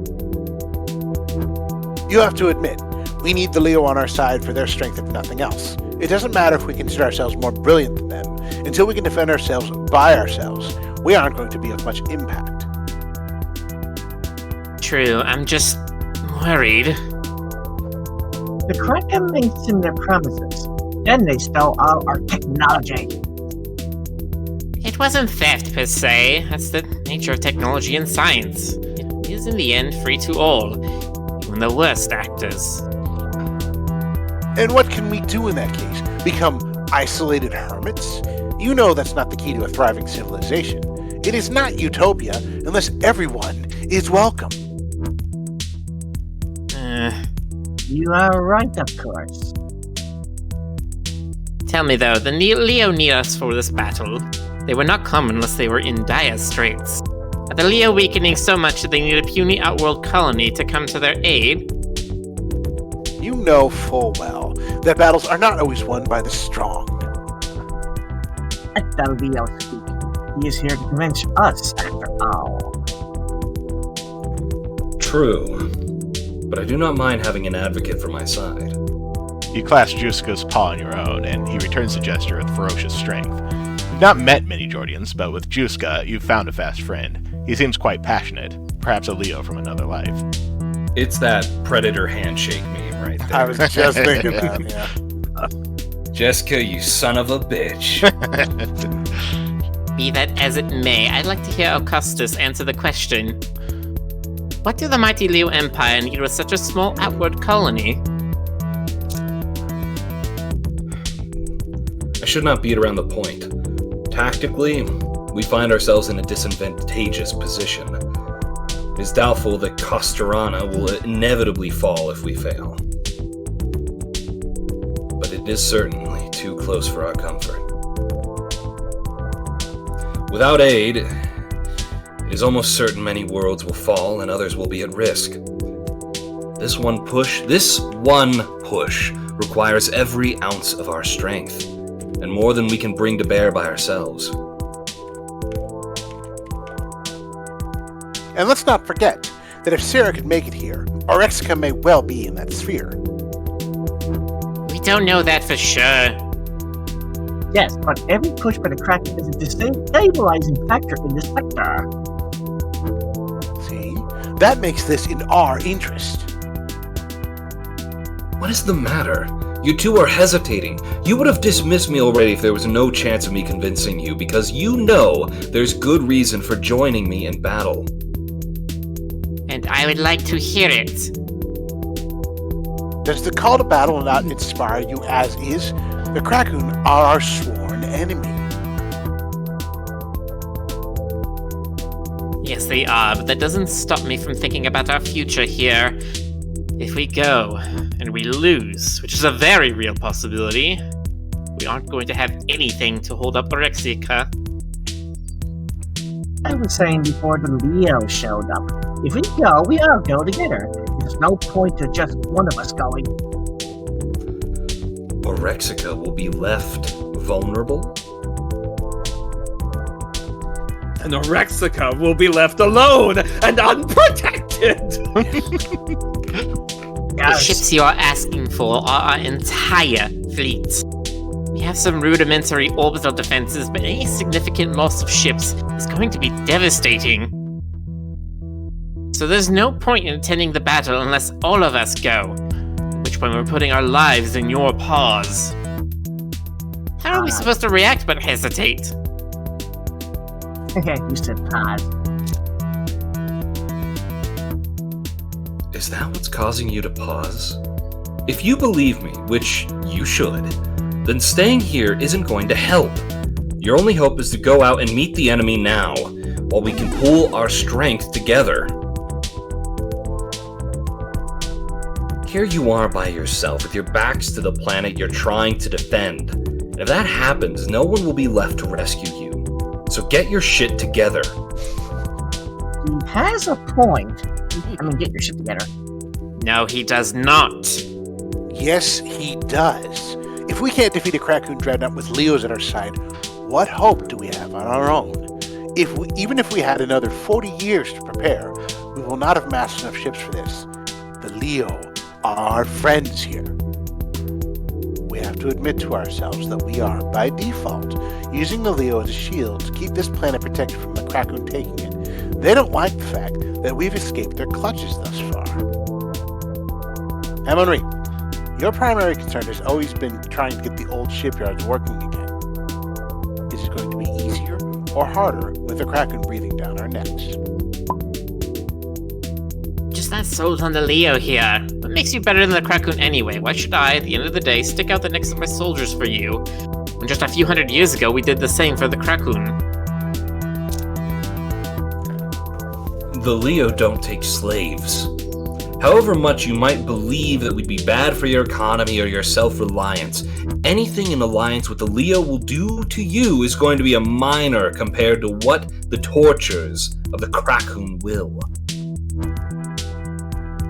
You have to admit, we need the Leo on our side for their strength if nothing else. It doesn't matter if we consider ourselves more brilliant than them. Until we can defend ourselves by ourselves, we aren't going to be of much impact. True, I'm just worried. The Kraken made similar promises. Then they stole all our technology. It wasn't theft per se. That's the nature of technology and science. It is in the end free to all, even the worst actors. And what can we do in that case? Become isolated hermits? You know that's not the key to a thriving civilization. It is not utopia unless everyone is welcome. You are right, of course. Tell me though, the Leo need us for this battle. They would not come unless they were in dire straits. Are the Leo weakening so much that they need a puny outworld colony to come to their aid? You know full well that battles are not always won by the strong. Let the Leo speak. He is here to convince us, after all. True. But I do not mind having an advocate for my side. You clasp Juska's paw in your own, and he returns the gesture with ferocious strength. You've not met many Jordians, but with Juska, you've found a fast friend. He seems quite passionate, perhaps a Leo from another life. It's that predator handshake meme right there. I was just thinking that, yeah. Jessica, you son of a bitch. Be that as it may, I'd like to hear Augustus answer the question. What do the mighty Leo Empire need with such a small outward colony? I should not beat around the point. Tactically, we find ourselves in a disadvantageous position. It is doubtful that Kostarana will inevitably fall if we fail. But it is certainly too close for our comfort. Without aid, it is almost certain many worlds will fall and others will be at risk. This one push requires every ounce of our strength, and more than we can bring to bear by ourselves. And let's not forget that if Sarah could make it here, Orexica may well be in that sphere. We don't know that for sure. Yes, but every push by the Kraken is a destabilizing factor in this sector. See? That makes this in our interest. What is the matter? You two are hesitating. You would have dismissed me already if there was no chance of me convincing you, because you know there's good reason for joining me in battle. And I would like to hear it. Does the call to battle not inspire you as is? The Kraken are our sworn enemy. Yes, they are, but that doesn't stop me from thinking about our future here. If we go, and we lose, which is a very real possibility, we aren't going to have anything to hold up Orexica. I was saying before the Leo showed up, if we go, we all go together. There's no point to just one of us going. Orexica will be left vulnerable? And Orexica will be left alone and unprotected! The ships you are asking for are our entire fleet. We have some rudimentary orbital defenses, but any significant loss of ships is going to be devastating. So there's no point in attending the battle unless all of us go, at which point we're putting our lives in your paws. How are we supposed to react but hesitate? You said pause. Is that what's causing you to pause? If you believe me, which you should, then staying here isn't going to help. Your only hope is to go out and meet the enemy now, while we can pool our strength together. Here you are by yourself, with your backs to the planet you're trying to defend. And if that happens, no one will be left to rescue you. So get your shit together. He has a point. Get your shit together. No, he does not. Yes, he does. If we can't defeat a Kraken Dreadnought with Leos at our side, what hope do we have on our own? Even if we had another 40 years to prepare, we will not have massed enough ships for this. The Leo are our friends here. We have to admit to ourselves that we are, by default, using the Leo as a shield to keep this planet protected from the Kraken taking it. They don't like the fact that we've escaped their clutches thus far. Henry, your primary concern has always been trying to get the old shipyards working again. Is it going to be easier or harder with the Kraken breathing down our necks? Just not sold on the Leo here. What makes you better than the Kraken anyway? Why should I, at the end of the day, stick out the necks of my soldiers for you, when just a few hundred years ago we did the same for the Kraken? The Leo don't take slaves. However much you might believe that would be bad for your economy or your self-reliance, anything in alliance with the Leo will do to you is going to be a minor compared to what the tortures of the Kraken will.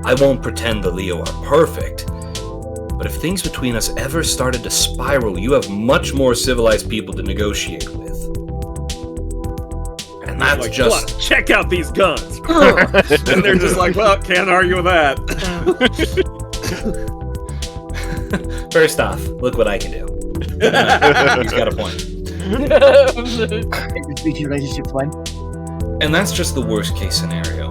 I won't pretend the Leo are perfect, but if things between us ever started to spiral, you have much more civilized people to negotiate with. And that's like, just... "Look, check out these guns!" And they're just like, well, can't argue with that. First off, look what I can do. He's got a point. Relationship one. And that's just the worst case scenario.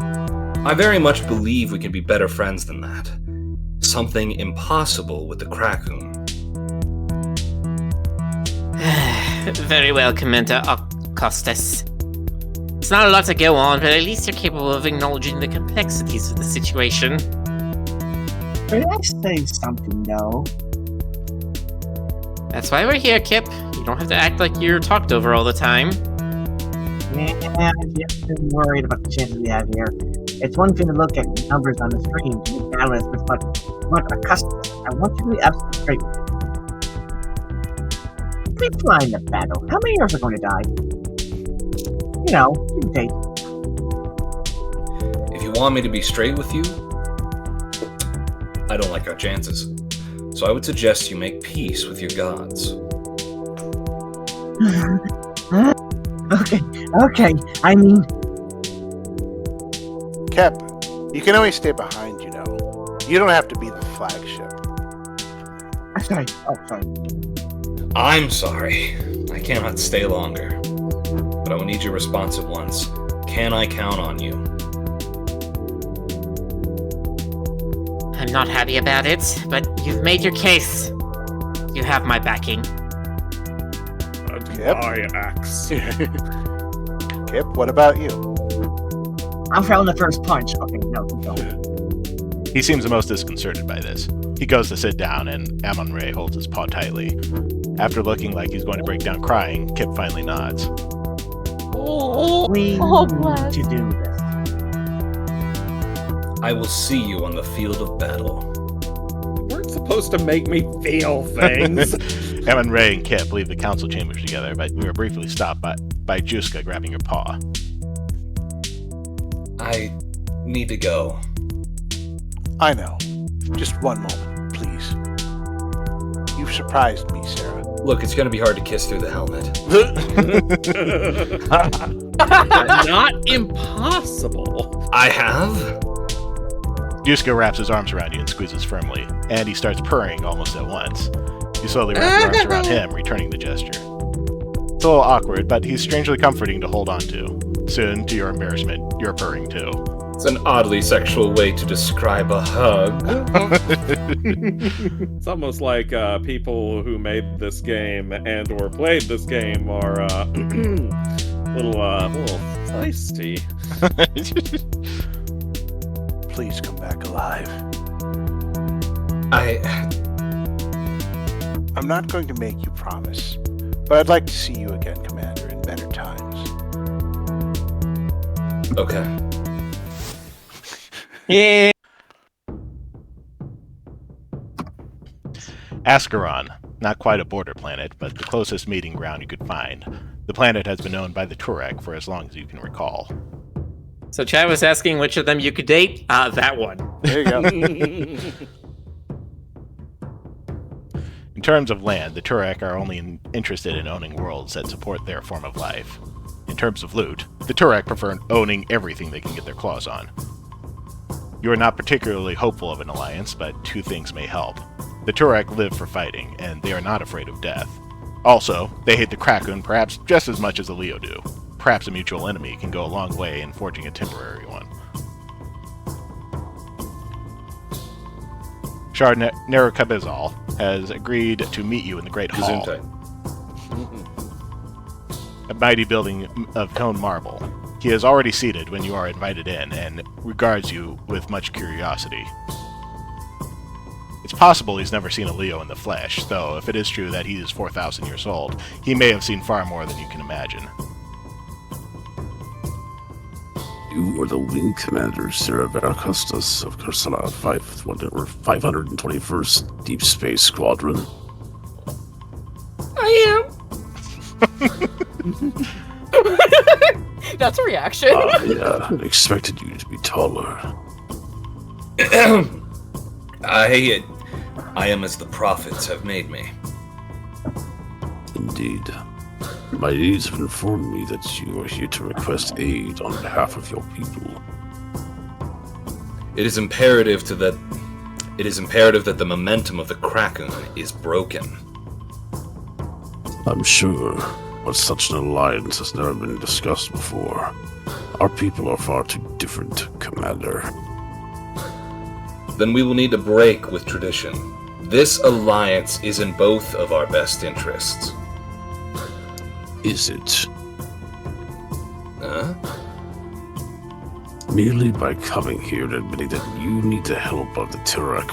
I very much believe we can be better friends than that. Something impossible with the Kraken. Very well, Commander Costas. It's not a lot to go on, but at least you're capable of acknowledging the complexities of the situation. May I say something, though? That's why we're here, Kip. You don't have to act like you're talked over all the time. Yeah, I'm just worried about the chances we have here. It's one thing to look at numbers on the screen to be balanced with what our customers. I want you to be absolutely straight with me. If we fly in the battle, how many of us are going to die? You know, give and take. If you want me to be straight with you, I don't like our chances. So I would suggest you make peace with your gods. Okay, I mean... Kep, you can always stay behind, you know. You don't have to be the flagship. I'm sorry. Oh, sorry. I'm sorry. I cannot stay longer. But I will need your response at once. Can I count on you? I'm not happy about it, but you've made your case. You have my backing. Kip? My axe. Kip, what about you? I'm feeling the first punch. Okay, no, don't. He seems the most disconcerted by this. He goes to sit down, and Amon-Ra holds his paw tightly. After looking like he's going to break down crying, Kip finally nods. We need to do this. I will see you on the field of battle. You weren't supposed to make me feel things. Amon-Ra and Kip leave the council chambers together, but we are briefly stopped by Juska grabbing your paw. I need to go. I know. Just one moment, please. You've surprised me, Sarah. Look, it's gonna be hard to kiss through the helmet. Not impossible. I have? Juska wraps his arms around you and squeezes firmly, and he starts purring almost at once. You slowly wrap your arms around him, returning the gesture. It's a little awkward, but he's strangely comforting to hold on to. Soon, to your embarrassment, you're purring too. It's an oddly sexual way to describe a hug. It's almost like people who made this game and or played this game are little feisty. Please come back alive. I'm not going to make you promise, but I'd like to see you again, Commander, in better times. Okay. Yeah. Ascaron, not quite a border planet, but the closest meeting ground you could find. The planet has been owned by the Turek for as long as you can recall. So Chad was asking which of them you could date. That one. There you go. In terms of land, the Turek are only interested in owning worlds that support their form of life. In terms of loot, the Turek prefer owning everything they can get their claws on. You are not particularly hopeful of an alliance, but two things may help. The Turek live for fighting, and they are not afraid of death. Also, they hate the Kraken perhaps just as much as the Leo do. Perhaps a mutual enemy can go a long way in forging a temporary one. Shard Nerukabezal has agreed to meet you in the Great Hall, a mighty building of toned marble. He is already seated when you are invited in, and regards you with much curiosity. It's possible he's never seen a Leo in the flesh, though if it is true that he is 4,000 years old, he may have seen far more than you can imagine. You are the wing commander, Sarah Veracostas of Cursala 521st Deep Space Squadron. I am. That's a reaction. I expected you to be taller. I am as the prophets have made me. Indeed. My aides have informed me that you are here to request aid on behalf of your people. It is imperative that the momentum of the Kraken is broken. I'm sure, but such an alliance has never been discussed before. Our people are far too different, Commander. Then we will need to break with tradition. This alliance is in both of our best interests. Is it? Huh? Merely by coming here and admitting that you need the help of the Turek,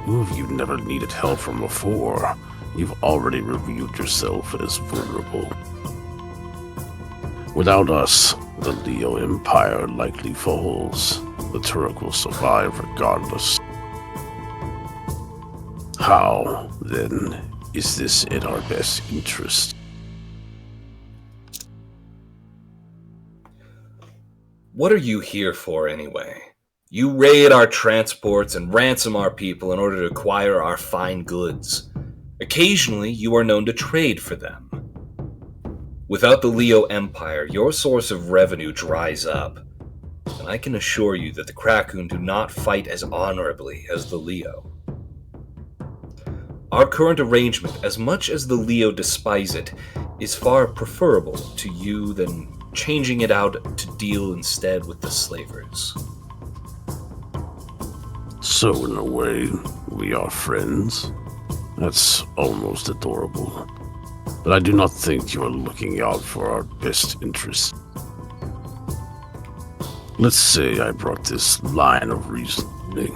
who have you never needed help from before, you've already revealed yourself as vulnerable. Without us, the Leo Empire likely falls. The Turek will survive regardless. How, then, is this in our best interest? What are you here for, anyway? You raid our transports and ransom our people in order to acquire our fine goods. Occasionally, you are known to trade for them. Without the Leo Empire, your source of revenue dries up. and I can assure you that the Krakoon do not fight as honorably as the Leo. Our current arrangement, as much as the Leo despise it, is far preferable to you than changing it out to deal instead with the slavers. So, in a way, we are friends. That's almost adorable. But I do not think you are looking out for our best interests. Let's say I brought this line of reasoning.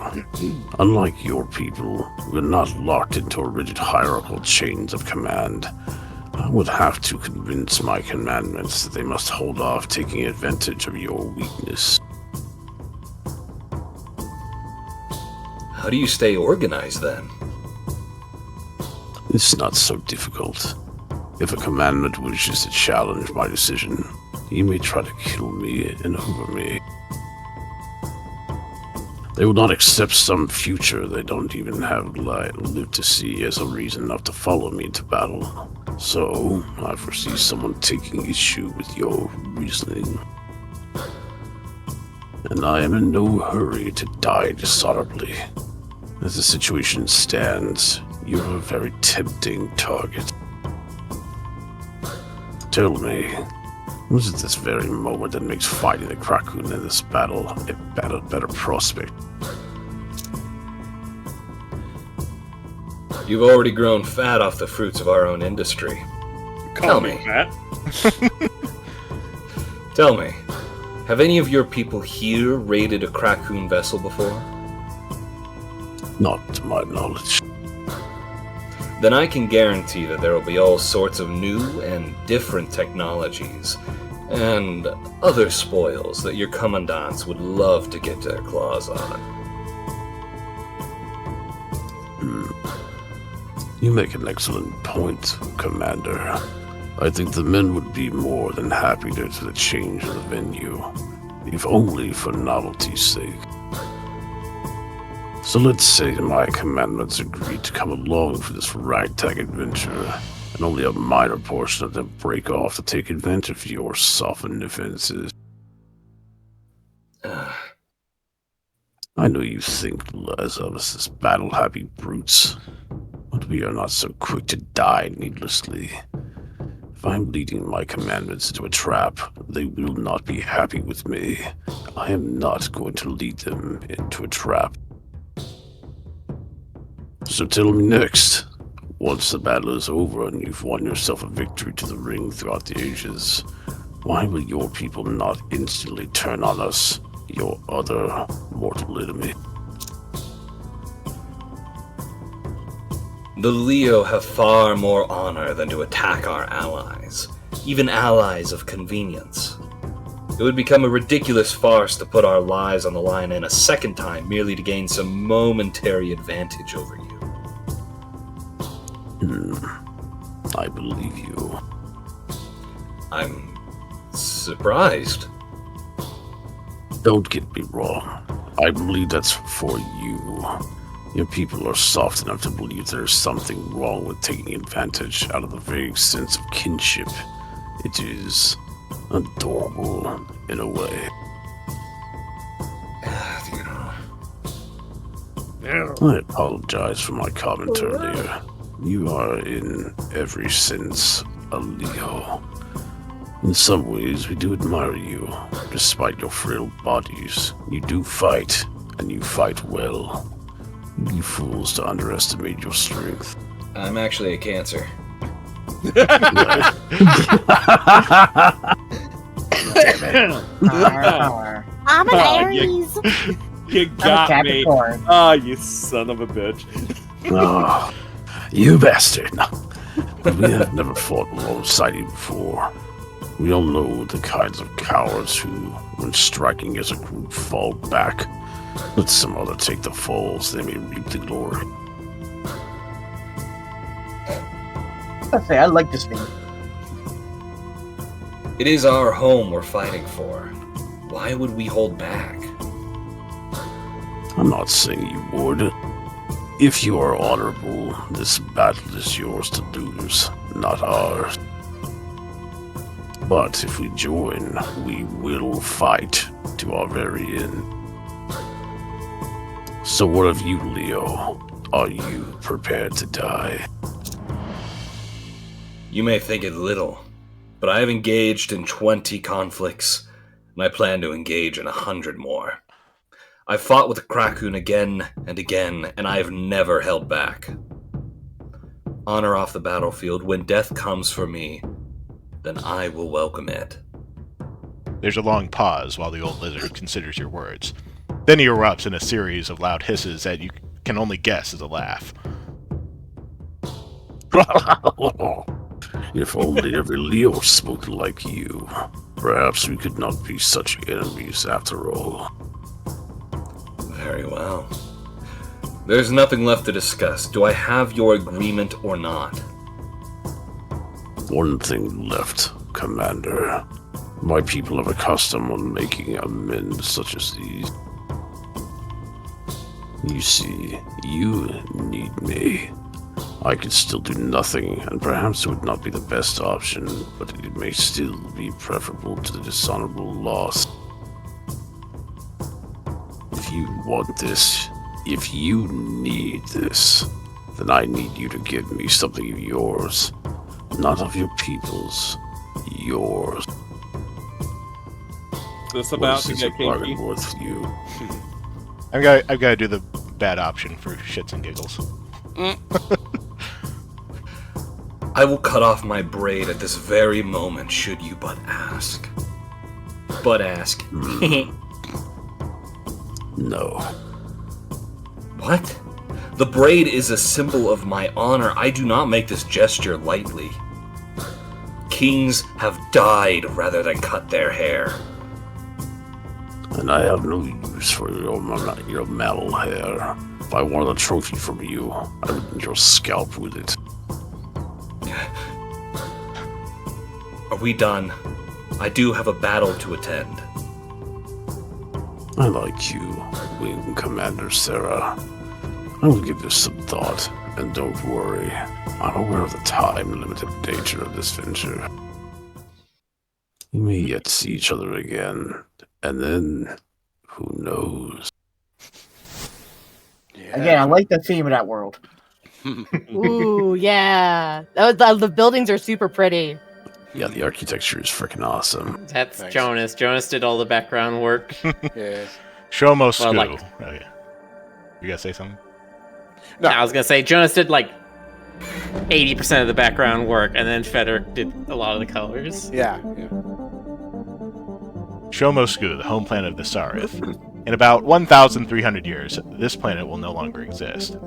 Unlike your people, we're not locked into rigid hierarchical chains of command. I would have to convince my commandments that they must hold off taking advantage of your weakness. How do you stay organized then? It's not so difficult. If a commandment wishes to challenge my decision, he may try to kill me and over me. They will not accept some future they don't even have lived to see as a reason enough to follow me into battle. So, I foresee someone taking issue with your reasoning. And I am in no hurry to die dishonorably. As the situation stands, you're a very tempting target. Tell me, what is it this very moment that makes fighting the Krakoon in this battle a better prospect? You've already grown fat off the fruits of our own industry. Tell me. Tell me, have any of your people here raided a Krakoon vessel before? Not to my knowledge. Then I can guarantee that there will be all sorts of new and different technologies and other spoils that your commandants would love to get their claws on. You make an excellent point, Commander. I think the men would be more than happy to change the venue, if only for novelty's sake. So let's say my commandments agree to come along for this ragtag adventure, and only a minor portion of them break off to take advantage of your softened defenses. I know you think less of us as battle-happy brutes, but we are not so quick to die needlessly. If I'm leading my commandments into a trap, they will not be happy with me. I am not going to lead them into a trap. So tell me next, once the battle is over and you've won yourself a victory to the ring throughout the ages, why will your people not instantly turn on us, your other mortal enemy? The Leo have far more honor than to attack our allies, even allies of convenience. It would become a ridiculous farce to put our lives on the line in a second time merely to gain some momentary advantage over you. I believe you. I'm surprised. Don't get me wrong. I believe that's for you. Your people are soft enough to believe there's something wrong with taking advantage out of the vague sense of kinship. It is adorable in a way. I apologize for my comment earlier. You are in every sense a Leo. In some ways, we do admire you. Despite your frail bodies, you do fight, and you fight well. You fools to underestimate your strength. I'm actually a Cancer. I'm an Aries. You got me. Ah, you son of a bitch. Oh, you bastard. But we have never fought alongside you before. We all know the kinds of cowards who, when striking as a group, fall back. Let some other take the falls, they may reap the glory. I like this thing. It is our home we're fighting for. Why would we hold back? I'm not saying you would. If you are honorable, this battle is yours to lose, not ours. But if we join, we will fight to our very end. So what of you, Leo? Are you prepared to die? You may think it little, but I have engaged in 20 conflicts, and I plan to engage in 100 more. I've fought with the Kraken again and again, and I have never held back. Honor off the battlefield, when death comes for me, then I will welcome it. There's a long pause while the old lizard considers your words. Then he erupts in a series of loud hisses that you can only guess is a laugh. If only every Leo spoke like you, perhaps we could not be such enemies after all. Very well. There's nothing left to discuss. Do I have your agreement or not? One thing left, Commander. My people have a custom on making amends such as these. You see, you need me. I could still do nothing, and perhaps it would not be the best option, but it may still be preferable to the dishonorable loss. If you want this, if you need this, then I need you to give me something of yours. Not of your people's, yours. This about What to is get this bargain kinky. worth for you? I've got to do the bad option for shits and giggles. I will cut off my braid at this very moment, should you but ask. But ask. No. What? The braid is a symbol of my honor. I do not make this gesture lightly. Kings have died rather than cut their hair. And I have no use for your metal hair. If I wanted a trophy from you, I would need your scalp with it. Are we done? I do have a battle to attend. I like you, Wing Commander Sarah. I will give this some thought, and don't worry. I'm aware of the time-limited nature of this venture. We may yet see each other again, and then, who knows? Again, I like the theme of that world. Ooh, yeah. The buildings are super pretty. Yeah, the architecture is freaking awesome. That's Thanks. Jonas. Jonas did all the background work. Yes. Shomo Scoo. Well, Oh, yeah. You gotta say something? No. I was gonna say Jonas did like 80% of the background work, and then Federic did a lot of the colors. Yeah. Shomo Scoo, the home planet of the Sarith. In about 1,300 years, this planet will no longer exist.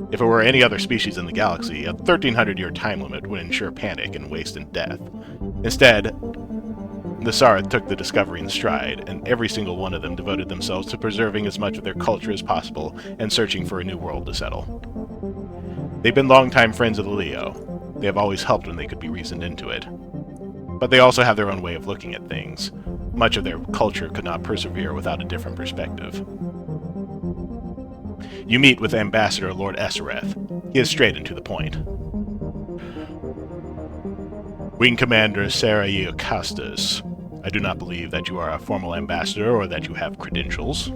If it were any other species in the galaxy, a 1,300-year time limit would ensure panic and waste and death. Instead, the Sarith took the discovery in stride, and every single one of them devoted themselves to preserving as much of their culture as possible and searching for a new world to settle. They've been longtime friends of the Leo. They have always helped when they could be reasoned into it. But they also have their own way of looking at things. Much of their culture could not persevere without a different perspective. You meet with Ambassador Lord Essereth. He is straight and to the point. Wing Commander Sarah Iocastas, I do not believe that you are a formal ambassador or that you have credentials.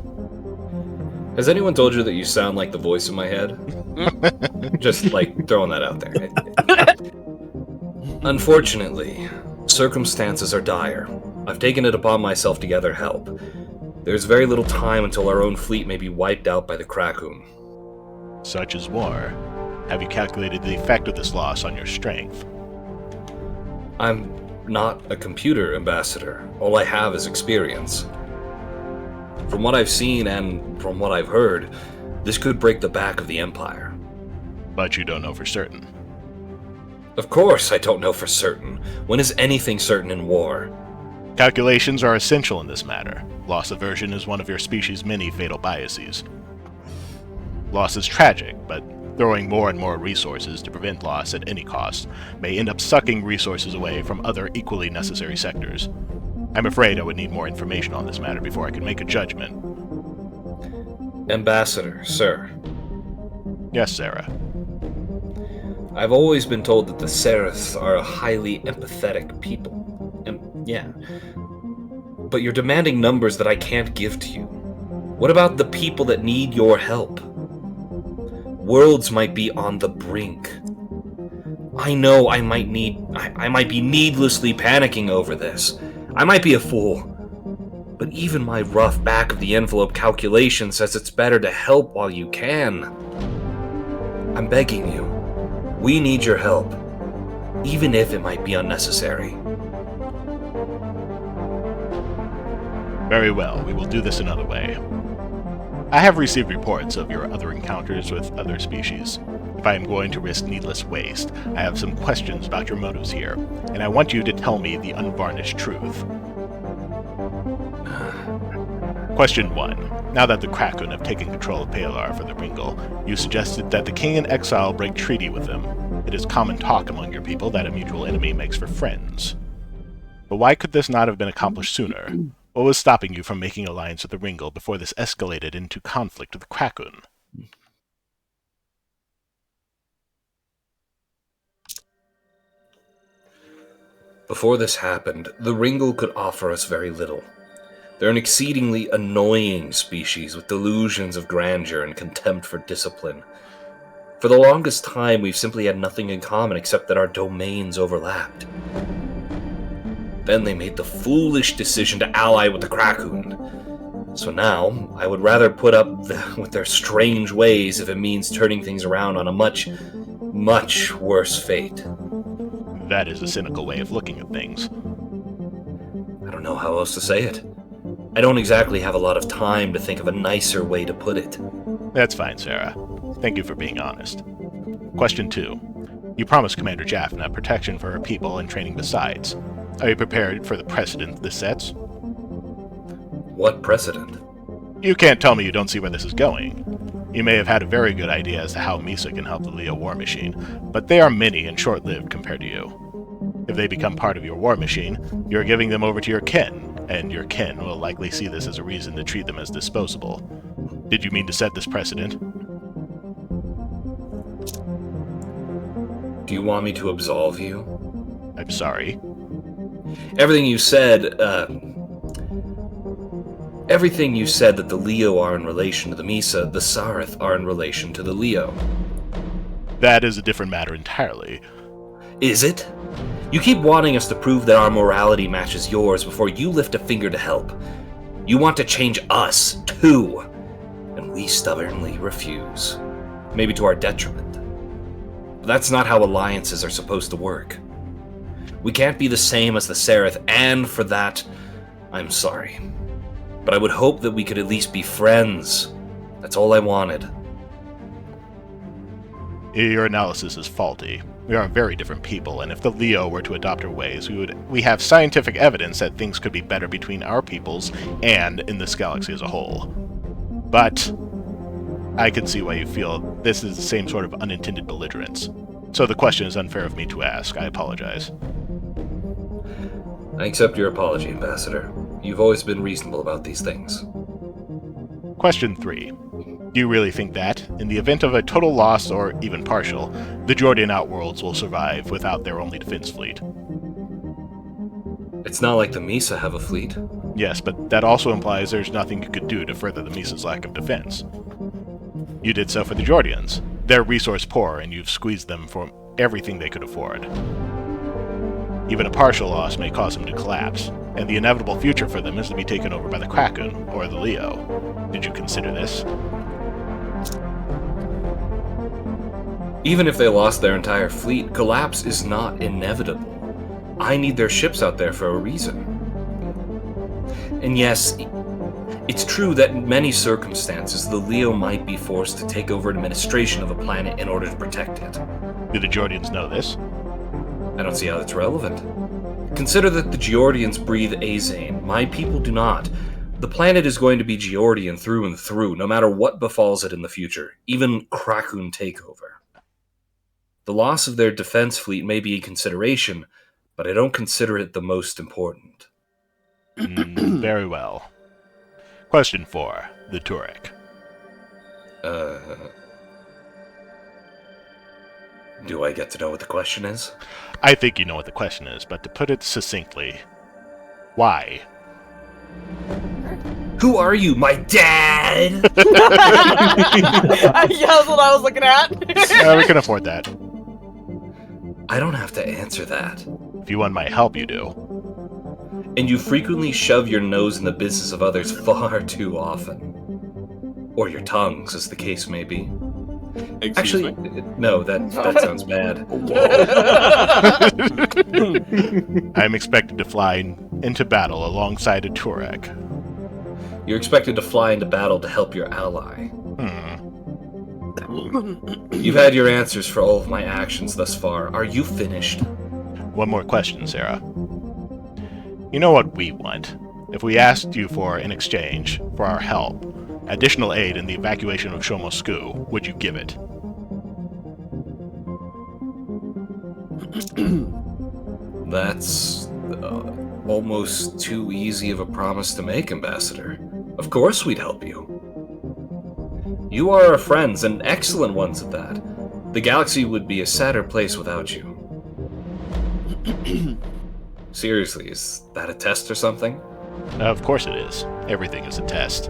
Has anyone told you that you sound like the voice in my head? Just like throwing that out there. Unfortunately, circumstances are dire. I've taken it upon myself to gather help. There's very little time until our own fleet may be wiped out by the Kraken. Such is war. Have you calculated the effect of this loss on your strength? I'm not a computer, Ambassador. All I have is experience. From what I've seen and from what I've heard, this could break the back of the Empire. But you don't know for certain. Of course I don't know for certain. When is anything certain in war? Calculations are essential in this matter. Loss aversion is one of your species' many fatal biases. Loss is tragic, but throwing more and more resources to prevent loss at any cost may end up sucking resources away from other equally necessary sectors. I'm afraid I would need more information on this matter before I could make a judgment. Ambassador, sir. Yes, Sarah. I've always been told that the Seraph are a highly empathetic people. And yeah. But you're demanding numbers that I can't give to you. What about the people that need your help? Worlds might be on the brink. I know I might be needlessly panicking over this. I might be a fool. But even my rough back-of-the-envelope calculation says it's better to help while you can. I'm begging you. We need your help. Even if it might be unnecessary. Very well, we will do this another way. I have received reports of your other encounters with other species. If I am going to risk needless waste, I have some questions about your motives here, and I want you to tell me the unvarnished truth. Question 1. Now that the Kraken have taken control of Palar for the Ringle, you suggested that the king in exile break treaty with them. It is common talk among your people that a mutual enemy makes for friends. But why could this not have been accomplished sooner? What was stopping you from making alliance with the Ringle before this escalated into conflict with the Kraken? Before this happened, the Ringle could offer us very little. They're an exceedingly annoying species with delusions of grandeur and contempt for discipline. For the longest time, we've simply had nothing in common except that our domains overlapped. Then they made the foolish decision to ally with the Kraken. So now, I would rather put up with their strange ways if it means turning things around on a much, much worse fate. That is a cynical way of looking at things. I don't know how else to say it. I don't exactly have a lot of time to think of a nicer way to put it. That's fine, Sarah. Thank you for being honest. Question 2. You promised Commander Jaffna protection for her people and training besides. Are you prepared for the precedent this sets? What precedent? You can't tell me you don't see where this is going. You may have had a very good idea as to how Misa can help the Leo war machine, but they are many and short-lived compared to you. If they become part of your war machine, you're giving them over to your kin, and your kin will likely see this as a reason to treat them as disposable. Did you mean to set this precedent? Do you want me to absolve you? I'm sorry. Everything you said that the Leo are in relation to the Misa, the Sarith are in relation to the Leo. That is a different matter entirely. Is it? You keep wanting us to prove that our morality matches yours before you lift a finger to help. You want to change us, too. And we stubbornly refuse. Maybe to our detriment. But that's not how alliances are supposed to work. We can't be the same as the Seraph, and for that, I'm sorry. But I would hope that we could at least be friends. That's all I wanted. Your analysis is faulty. We are very different people, and if the Leo were to adopt our ways, we have scientific evidence that things could be better between our peoples and in this galaxy as a whole. But I can see why you feel this is the same sort of unintended belligerence. So the question is unfair of me to ask. I apologize. I accept your apology, Ambassador. You've always been reasonable about these things. Question 3. Do you really think that, in the event of a total loss or even partial, the Jordan Outworlds will survive without their only defense fleet? It's not like the Misa have a fleet. Yes, but that also implies there's nothing you could do to further the Misa's lack of defense. You did so for the Jordians. They're resource poor, and you've squeezed them for everything they could afford. Even a partial loss may cause them to collapse, and the inevitable future for them is to be taken over by the Kraken or the Leo. Did you consider this? Even if they lost their entire fleet, collapse is not inevitable. I need their ships out there for a reason. And yes, it's true that in many circumstances, the Leo might be forced to take over administration of a planet in order to protect it. Do the Jordians know this? I don't see how that's relevant. Consider that the Geordians breathe Azane. My people do not. The planet is going to be Geordian through and through, no matter what befalls it in the future, even Kraken takeover. The loss of their defense fleet may be a consideration, but I don't consider it the most important. Very well. Question 4. The Turek. Do I get to know what the question is? I think you know what the question is, but to put it succinctly, why? Who are you, my dad? Yeah, that's what I was looking at. We can afford that. I don't have to answer that. If you want my help, you do. And you frequently shove your nose in the business of others far too often. Or your tongues, as the case may be. Actually, no, that sounds bad. I'm expected to fly into battle alongside a Turek. You're expected to fly into battle to help your ally. You've had your answers for all of my actions thus far. Are you finished? One more question, Sarah. You know what we want. If we asked you for, in exchange for our help, additional aid in the evacuation of Shomosku, would you give it? That's almost too easy of a promise to make, Ambassador. Of course we'd help you. You are our friends, and excellent ones at that. The galaxy would be a sadder place without you. Seriously, is that a test or something? Of course it is. Everything is a test.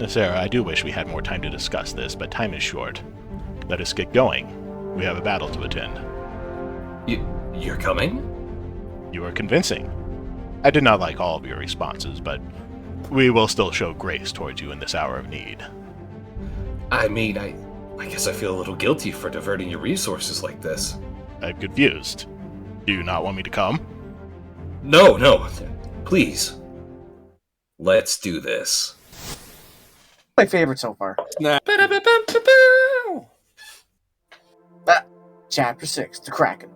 Sarah, I do wish we had more time to discuss this, but time is short. Let us get going. We have a battle to attend. You're coming? You are convincing. I did not like all of your responses, but we will still show grace towards you in this hour of need. I mean, I guess I feel a little guilty for diverting your resources like this. I'm confused. Do you not want me to come? No. Please. Let's do this. My favorite so far. Chapter 6, The Kraken.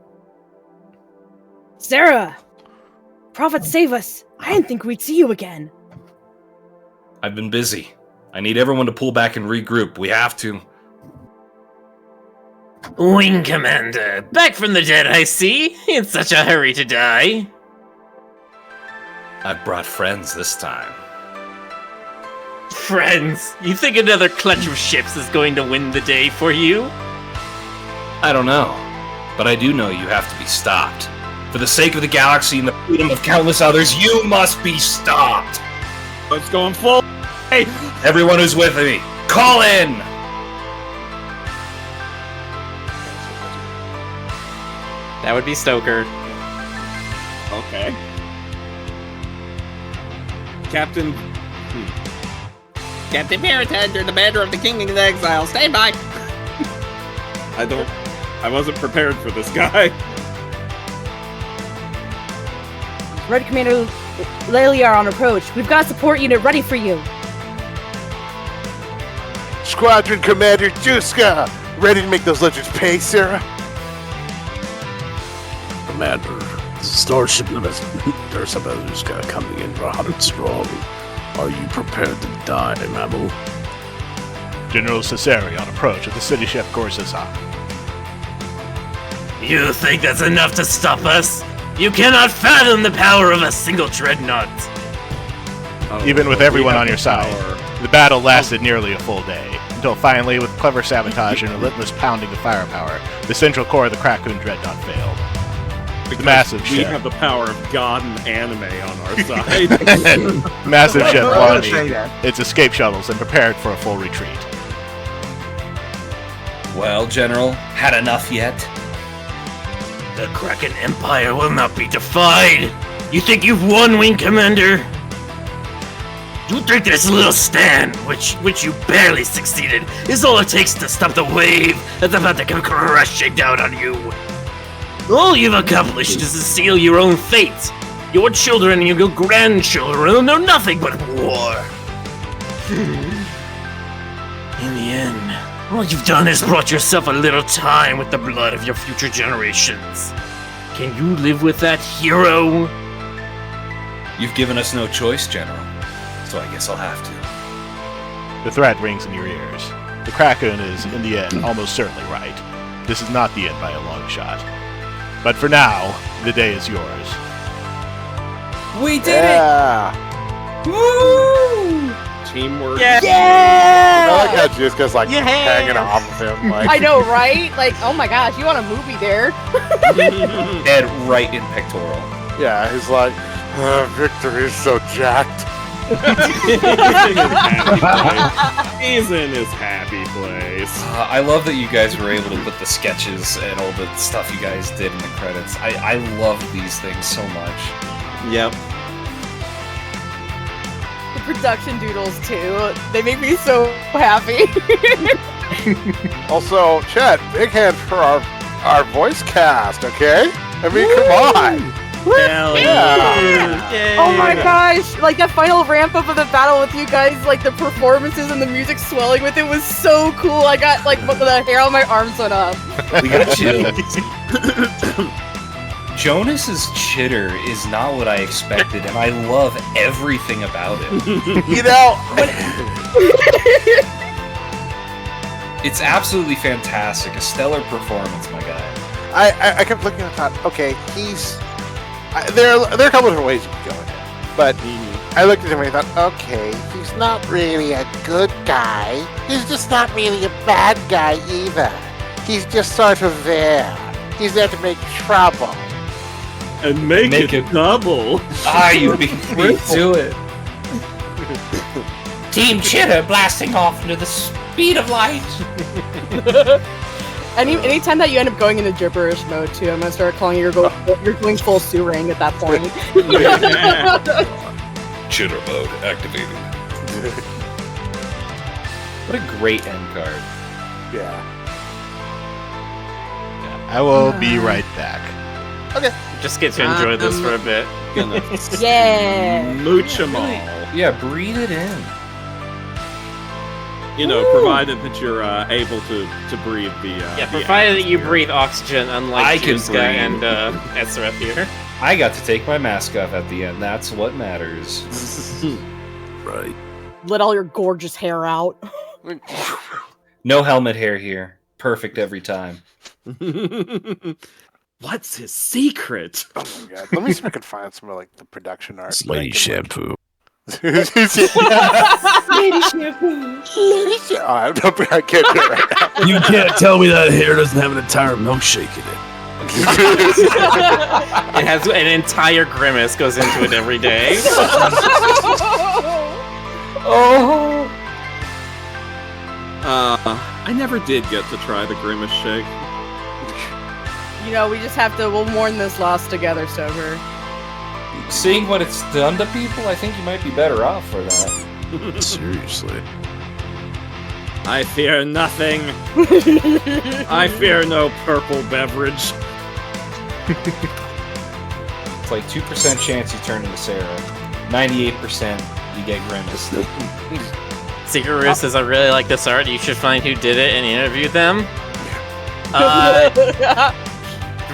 Sarah! Prophet, save us! I didn't think we'd see you again. I've been busy. I need everyone to pull back and regroup. We have to. Wing Commander, back from the dead, I see. In such a hurry to die. I've brought friends this time. Friends, you think another clutch of ships is going to win the day for you? I don't know, but I do know you have to be stopped. For the sake of the galaxy and the freedom of countless others, you must be stopped! Let's go in full. Hey! Everyone who's with me, call in! That would be Stoker. Okay. Captain Paratad, you're the commander of the King in Exile. Stand by! I wasn't prepared for this guy. Red Commander Leliar on approach. We've got a support unit ready for you. Squadron Commander Juska, ready to make those legends pay, Sarah? Commander, the Starship Nersabazuska coming in hot and strong. Are you prepared to die, Mamu? General Cesare on approach at the city ship Gorsasa. You think that's enough to stop us? You cannot fathom the power of a single dreadnought. Even with everyone on your side, the battle lasted nearly a full day, until finally, with clever sabotage and relentless pounding of firepower, the central core of the Kraken dreadnought failed. The massive We ship. have the power of God and anime on our side. Massive ship Don't say launched that. its escape shuttles and prepared for a full retreat. Well, General, had enough yet? The Kraken Empire will not be defied. You think you've won, Wing Commander? You think this little stand, which you barely succeeded, is all it takes to stop the wave that's about to come crashing down on you? All you've accomplished is to seal your own fate. Your children and your grandchildren will know nothing but war. In the end, all you've done is brought yourself a little time with the blood of your future generations. Can you live with that, hero? You've given us no choice, General. So I guess I'll have to. The threat rings in your ears. The Kraken is, in the end, almost certainly right. This is not the end by a long shot. But for now, the day is yours. We did Yeah. it! Woo! Teamwork. Yeah! Jessica's like hanging off of him. Like, I know, right? Like, oh my gosh, you want a movie there? Dead right in pectoral. yeah, he's like, Victor is so jacked. He's in his happy place. I love that you guys were able to put the sketches and all the stuff you guys did in the credits. I love these things so much. Yep. The production doodles too. They make me so happy. Also, Chad, big hand for our voice cast, okay? I mean, come on. Hell yeah. Oh my gosh! Like that final ramp up of the battle with you guys, like the performances and the music swelling with it was so cool. I got like the hair on my arms went up. We got chills. Jonas's chitter is not what I expected, and I love everything about it. You know, It's absolutely fantastic. A stellar performance, my guy. I kept looking and thought, okay, there are a couple different ways you can go with it, but I looked at him and I thought, okay, he's not really a good guy. He's just not really a bad guy either. He's just sort of there. He's there to make trouble. And make it double. You beat me to it. Team Chitter blasting off into the speed of light. Anytime that you end up going into gibberish mode too, I'm gonna start calling you. You're going full Surang at that point. Chitter mode activated. What a great end card. Yeah. I will be right back. Okay. Just get to enjoy this for a bit. Yeah. Mooch them all. Yeah, breathe it in. You know, provided that you're able to breathe the Provided that you atmosphere. breathe oxygen, unlike I can Juska breathe. and Ezra here. I got to take my mask off at the end. That's what matters. Right. Let all your gorgeous hair out. No helmet hair here. Perfect every time. What's his secret? Oh my god. Let me see if I can find some of like the production art. It's lady shampoo. Lady shampoo. Lady shampoo. I can't do it right now. You can't tell me that hair doesn't have an entire milkshake in it. It has an entire grimace goes into it every day. Oh! I never did get to try the grimace shake. You know, we just have to. We'll mourn this loss together, Sober. Seeing what it's done to people, I think you might be better off for that. Seriously. I fear nothing. I fear no purple beverage. It's like 2% chance you turn into Sarah. 98% you get Grimace. Secret Roo says, I really like this art. You should find who did it and interview them.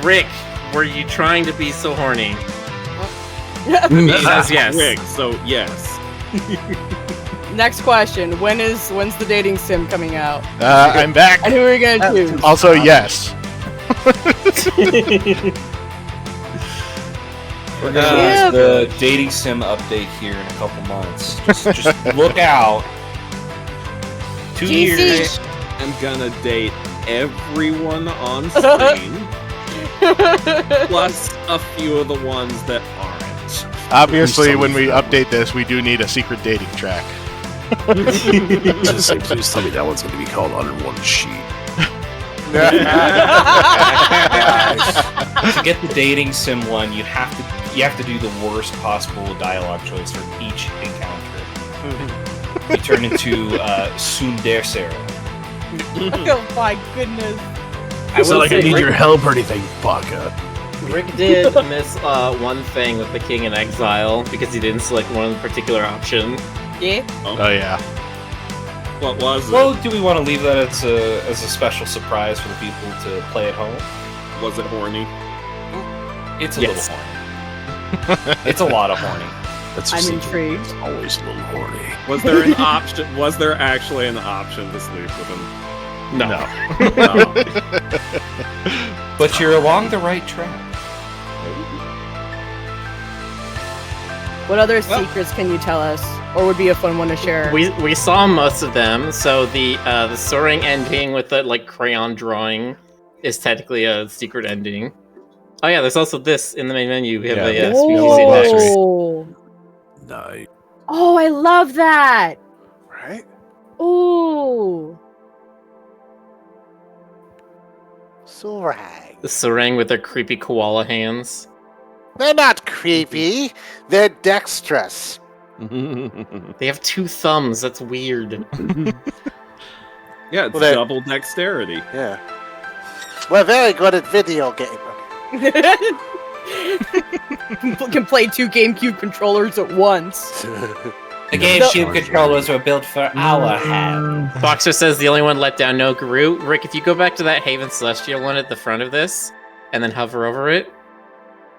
Rick, were you trying to be so horny? He says yes. Rick, so yes. Next question: when's the dating sim coming out? I'm back. And who are we gonna choose? Also, yes. We're gonna have the dating sim update here in a couple months. Just look out. 2 years. I'm gonna date everyone on screen, plus a few of the ones that aren't. Obviously, when we update this, we do need a secret dating track. Just say, please tell me that one's going to be called Under One Sheet. To get the dating sim one, you have to do the worst possible dialogue choice for each encounter. You turn into Sundar Sarah. Oh my goodness! It's not like I need your help or anything, Baka. Rick did miss one thing with the King in Exile because he didn't select one particular option. Yeah. Oh yeah. What was Well, do we want to leave that as a special surprise for the people to play at home? it? Was it horny? It's a little horny. It's a lot of horny. That's I'm just intrigued. It's always a little horny. Was there an option? Was there actually an option to sleep with him? No. But you're along the right track. What other secrets can you tell us? or would be a fun one to share? We saw most of them. So the soaring ending with the like crayon drawing is technically a secret ending. Oh yeah, there's also this in the main menu. We have a speakeasy next. Oh. Nice. Oh, I love that. Right? Ooh. Sorang. The serang with their creepy koala hands. They're not creepy. They're dexterous. They have 2 thumbs. That's weird. Yeah, it's Well, double dexterity. Yeah. We're very good at video games. Can play 2 GameCube controllers at once. The GameCube controllers were built for our hands. Boxer says the only one let down no Garou. Rick, if you go back to that Hayven Celestia one at the front of this, and then hover over it,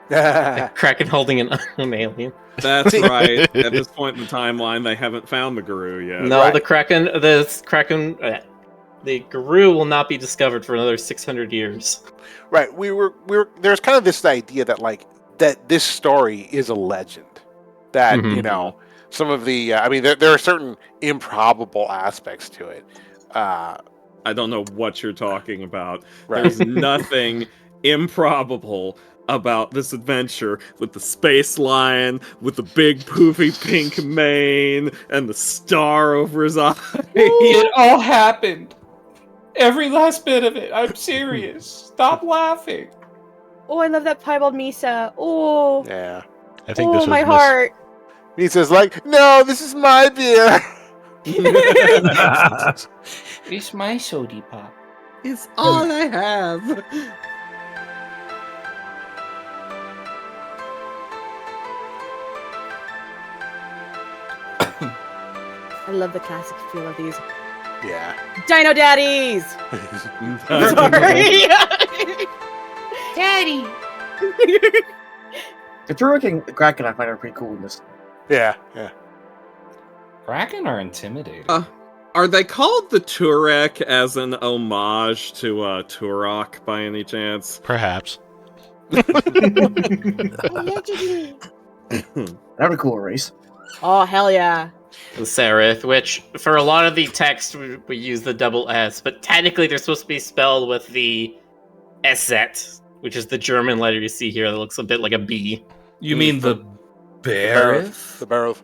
like Kraken holding an alien. That's right. At this point in the timeline, they haven't found the Garou yet. No, Right. the Garou will not be discovered for another 600 years. Right. We were. There's kind of this idea that that this story is a legend. That Mhm. some of the. I mean, there are certain improbable aspects to it. I don't know what you're talking about. Right. There's nothing improbable about this adventure with the space lion, with the big poofy pink mane, and the star over his eye. It all happened. Every last bit of it. I'm serious. Stop laughing. Oh, I love that piebald Misa. Oh, Yeah. I think this was my heart. He says no, this is my beer. It's my sody pop. It's all I have. I love the classic feel of these. Yeah. Dino Daddies! Sorry! Daddy. The Druid King, the Kraken, I find are pretty cool in this. Yeah. Yeah. Kraken are intimidating. Are they called the Turek as an homage to Turok by any chance? Perhaps. Allegedly. That'd be cool race. Oh, hell yeah. The serif, which for a lot of the text we use the double S, but technically they're supposed to be spelled with the SZ, which is the German letter you see here that looks a bit like a B. You mean the Barith? The Barrow.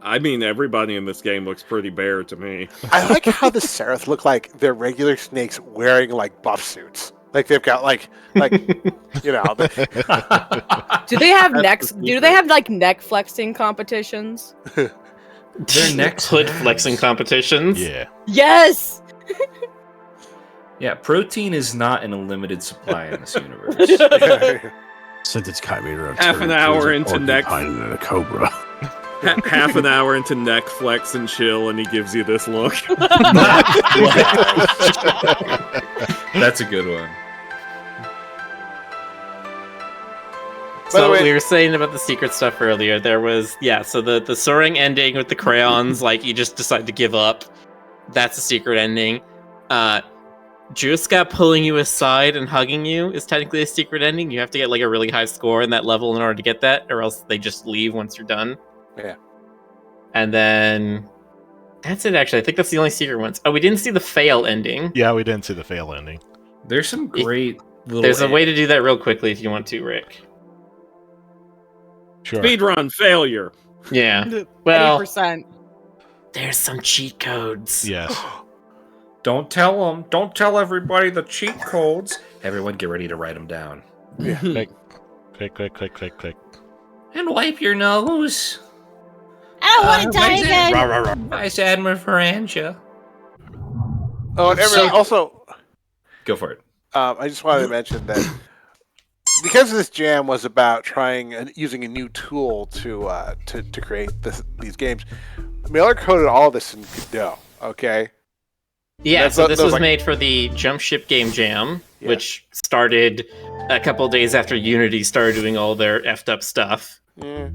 I mean, everybody in this game looks pretty bare to me. I like how the Seraph look like they're regular snakes wearing buff suits. Like they've got Do they have necks? Do they have neck flexing competitions? Their necks Hood flexing competitions. Yeah. Yes. Yeah, protein is not in a limited supply in this universe. Since it's chimera, Half an hour into neck. and a cobra. Half an hour into neck flex and chill, and he gives you this look. That's a good one. So we were saying about the secret stuff earlier. There was, so the soaring ending with the crayons, you just decide to give up. That's a secret ending. Juicecat pulling you aside and hugging you is technically a secret ending. You have to get a really high score in that level in order to get that, or else they just leave once you're done. Yeah. And then that's it, actually. I think that's the only secret ones. Oh, we didn't see the fail ending. Yeah, we didn't see the fail ending. There's some great little... There's a way to do that real quickly if you want to, Rick. Sure. Speedrun failure. Yeah. Well, 80%. There's some cheat codes. Yes. Don't tell them. Don't tell everybody the cheat codes. Everyone get ready to write them down. Yeah. Click. And wipe your nose. I don't want to die again. Vice Admiral Ferrangia. Oh, and everyone, also, Go for it. I just wanted to mention that because this jam was about trying and using a new tool to create these games, Miller coded all this in Godot. Okay. Yeah, That's so what- this that was was made for the Jump Ship Game Jam, Yeah. which started a couple days after Unity started doing all their effed up stuff. Yeah.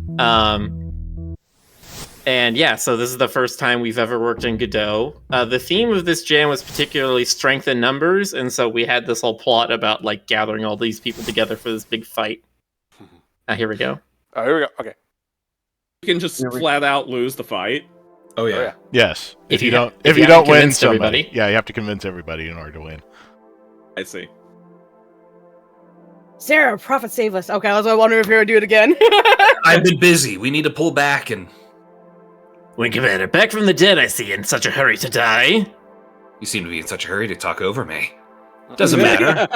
And yeah, so this is the first time we've ever worked in Godot. The theme of this jam was particularly strength in numbers, and so we had this whole plot about gathering all these people together for this big fight. Here we go. Oh, here we go. Okay. You can just flat out lose the fight. Oh yeah. Yes. If you have don't win convinced somebody. everybody. Yeah, you have to convince everybody in order to win. I see. Sarah, prophet save us. Okay, I was wondering if you would do it again. I've been busy. We need to pull back and. Wing Commander, back from the dead, I see, in such a hurry to die. You seem to be in such a hurry to talk over me. Doesn't matter.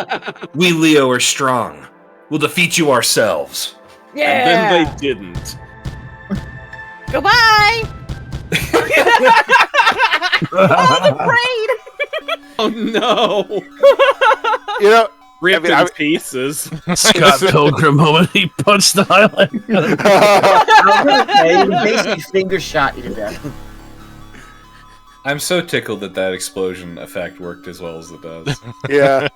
We Leo are strong. We'll defeat you ourselves. Yeah. And then they didn't. Goodbye. Oh, the braid. Oh no! You know, Ripped I mean, in pieces. Scott Pilgrim moment he punched the Highlander. Hey, he basically finger shot you to death. I'm so tickled that explosion effect worked as well as it does. yeah.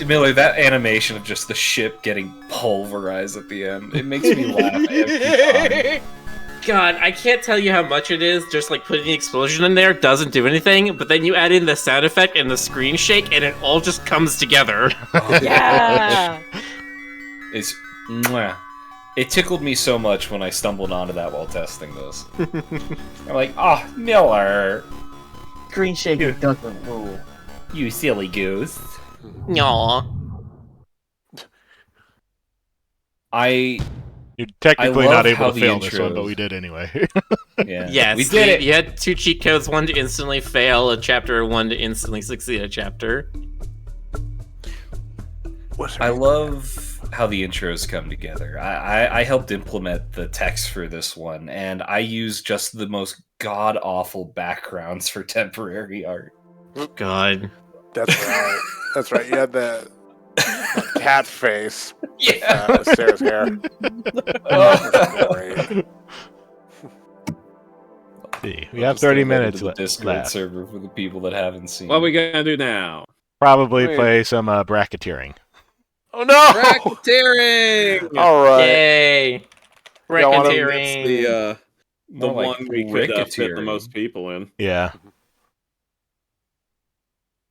Miller, that animation of just the ship getting pulverized at the end, it makes me laugh every time. God, I can't tell you how much it is. Just like putting the explosion in there doesn't do anything, but then you add in the sound effect and the screen shake, and it all just comes together. Yeah. It's mwah. It tickled me so much when I stumbled onto that while testing this. I'm like, Miller, Green shaking doesn't rule. you silly goose. Aw. You're technically love not able how to the fail this one, but intros- we did anyway. Yeah. Yes, we did it. You had 2 cheat codes, one to instantly fail a chapter, one to instantly succeed a chapter. I love how the intros come together. I helped implement the text for this one, and I used just the most god-awful backgrounds for temporary art. God. That's right. That's right. You had the cat face. Yeah. With Sarah's hair. Great. See, we have 30 minutes to the Discord left. server for the people that haven't seen. What are we gonna do now? Probably Wait. play some bracketeering. Oh no! Racketeering! All right. Yay! Y'all wanna- Racketeering. That's the More like one we could fit the ricketeering. most people in. Yeah.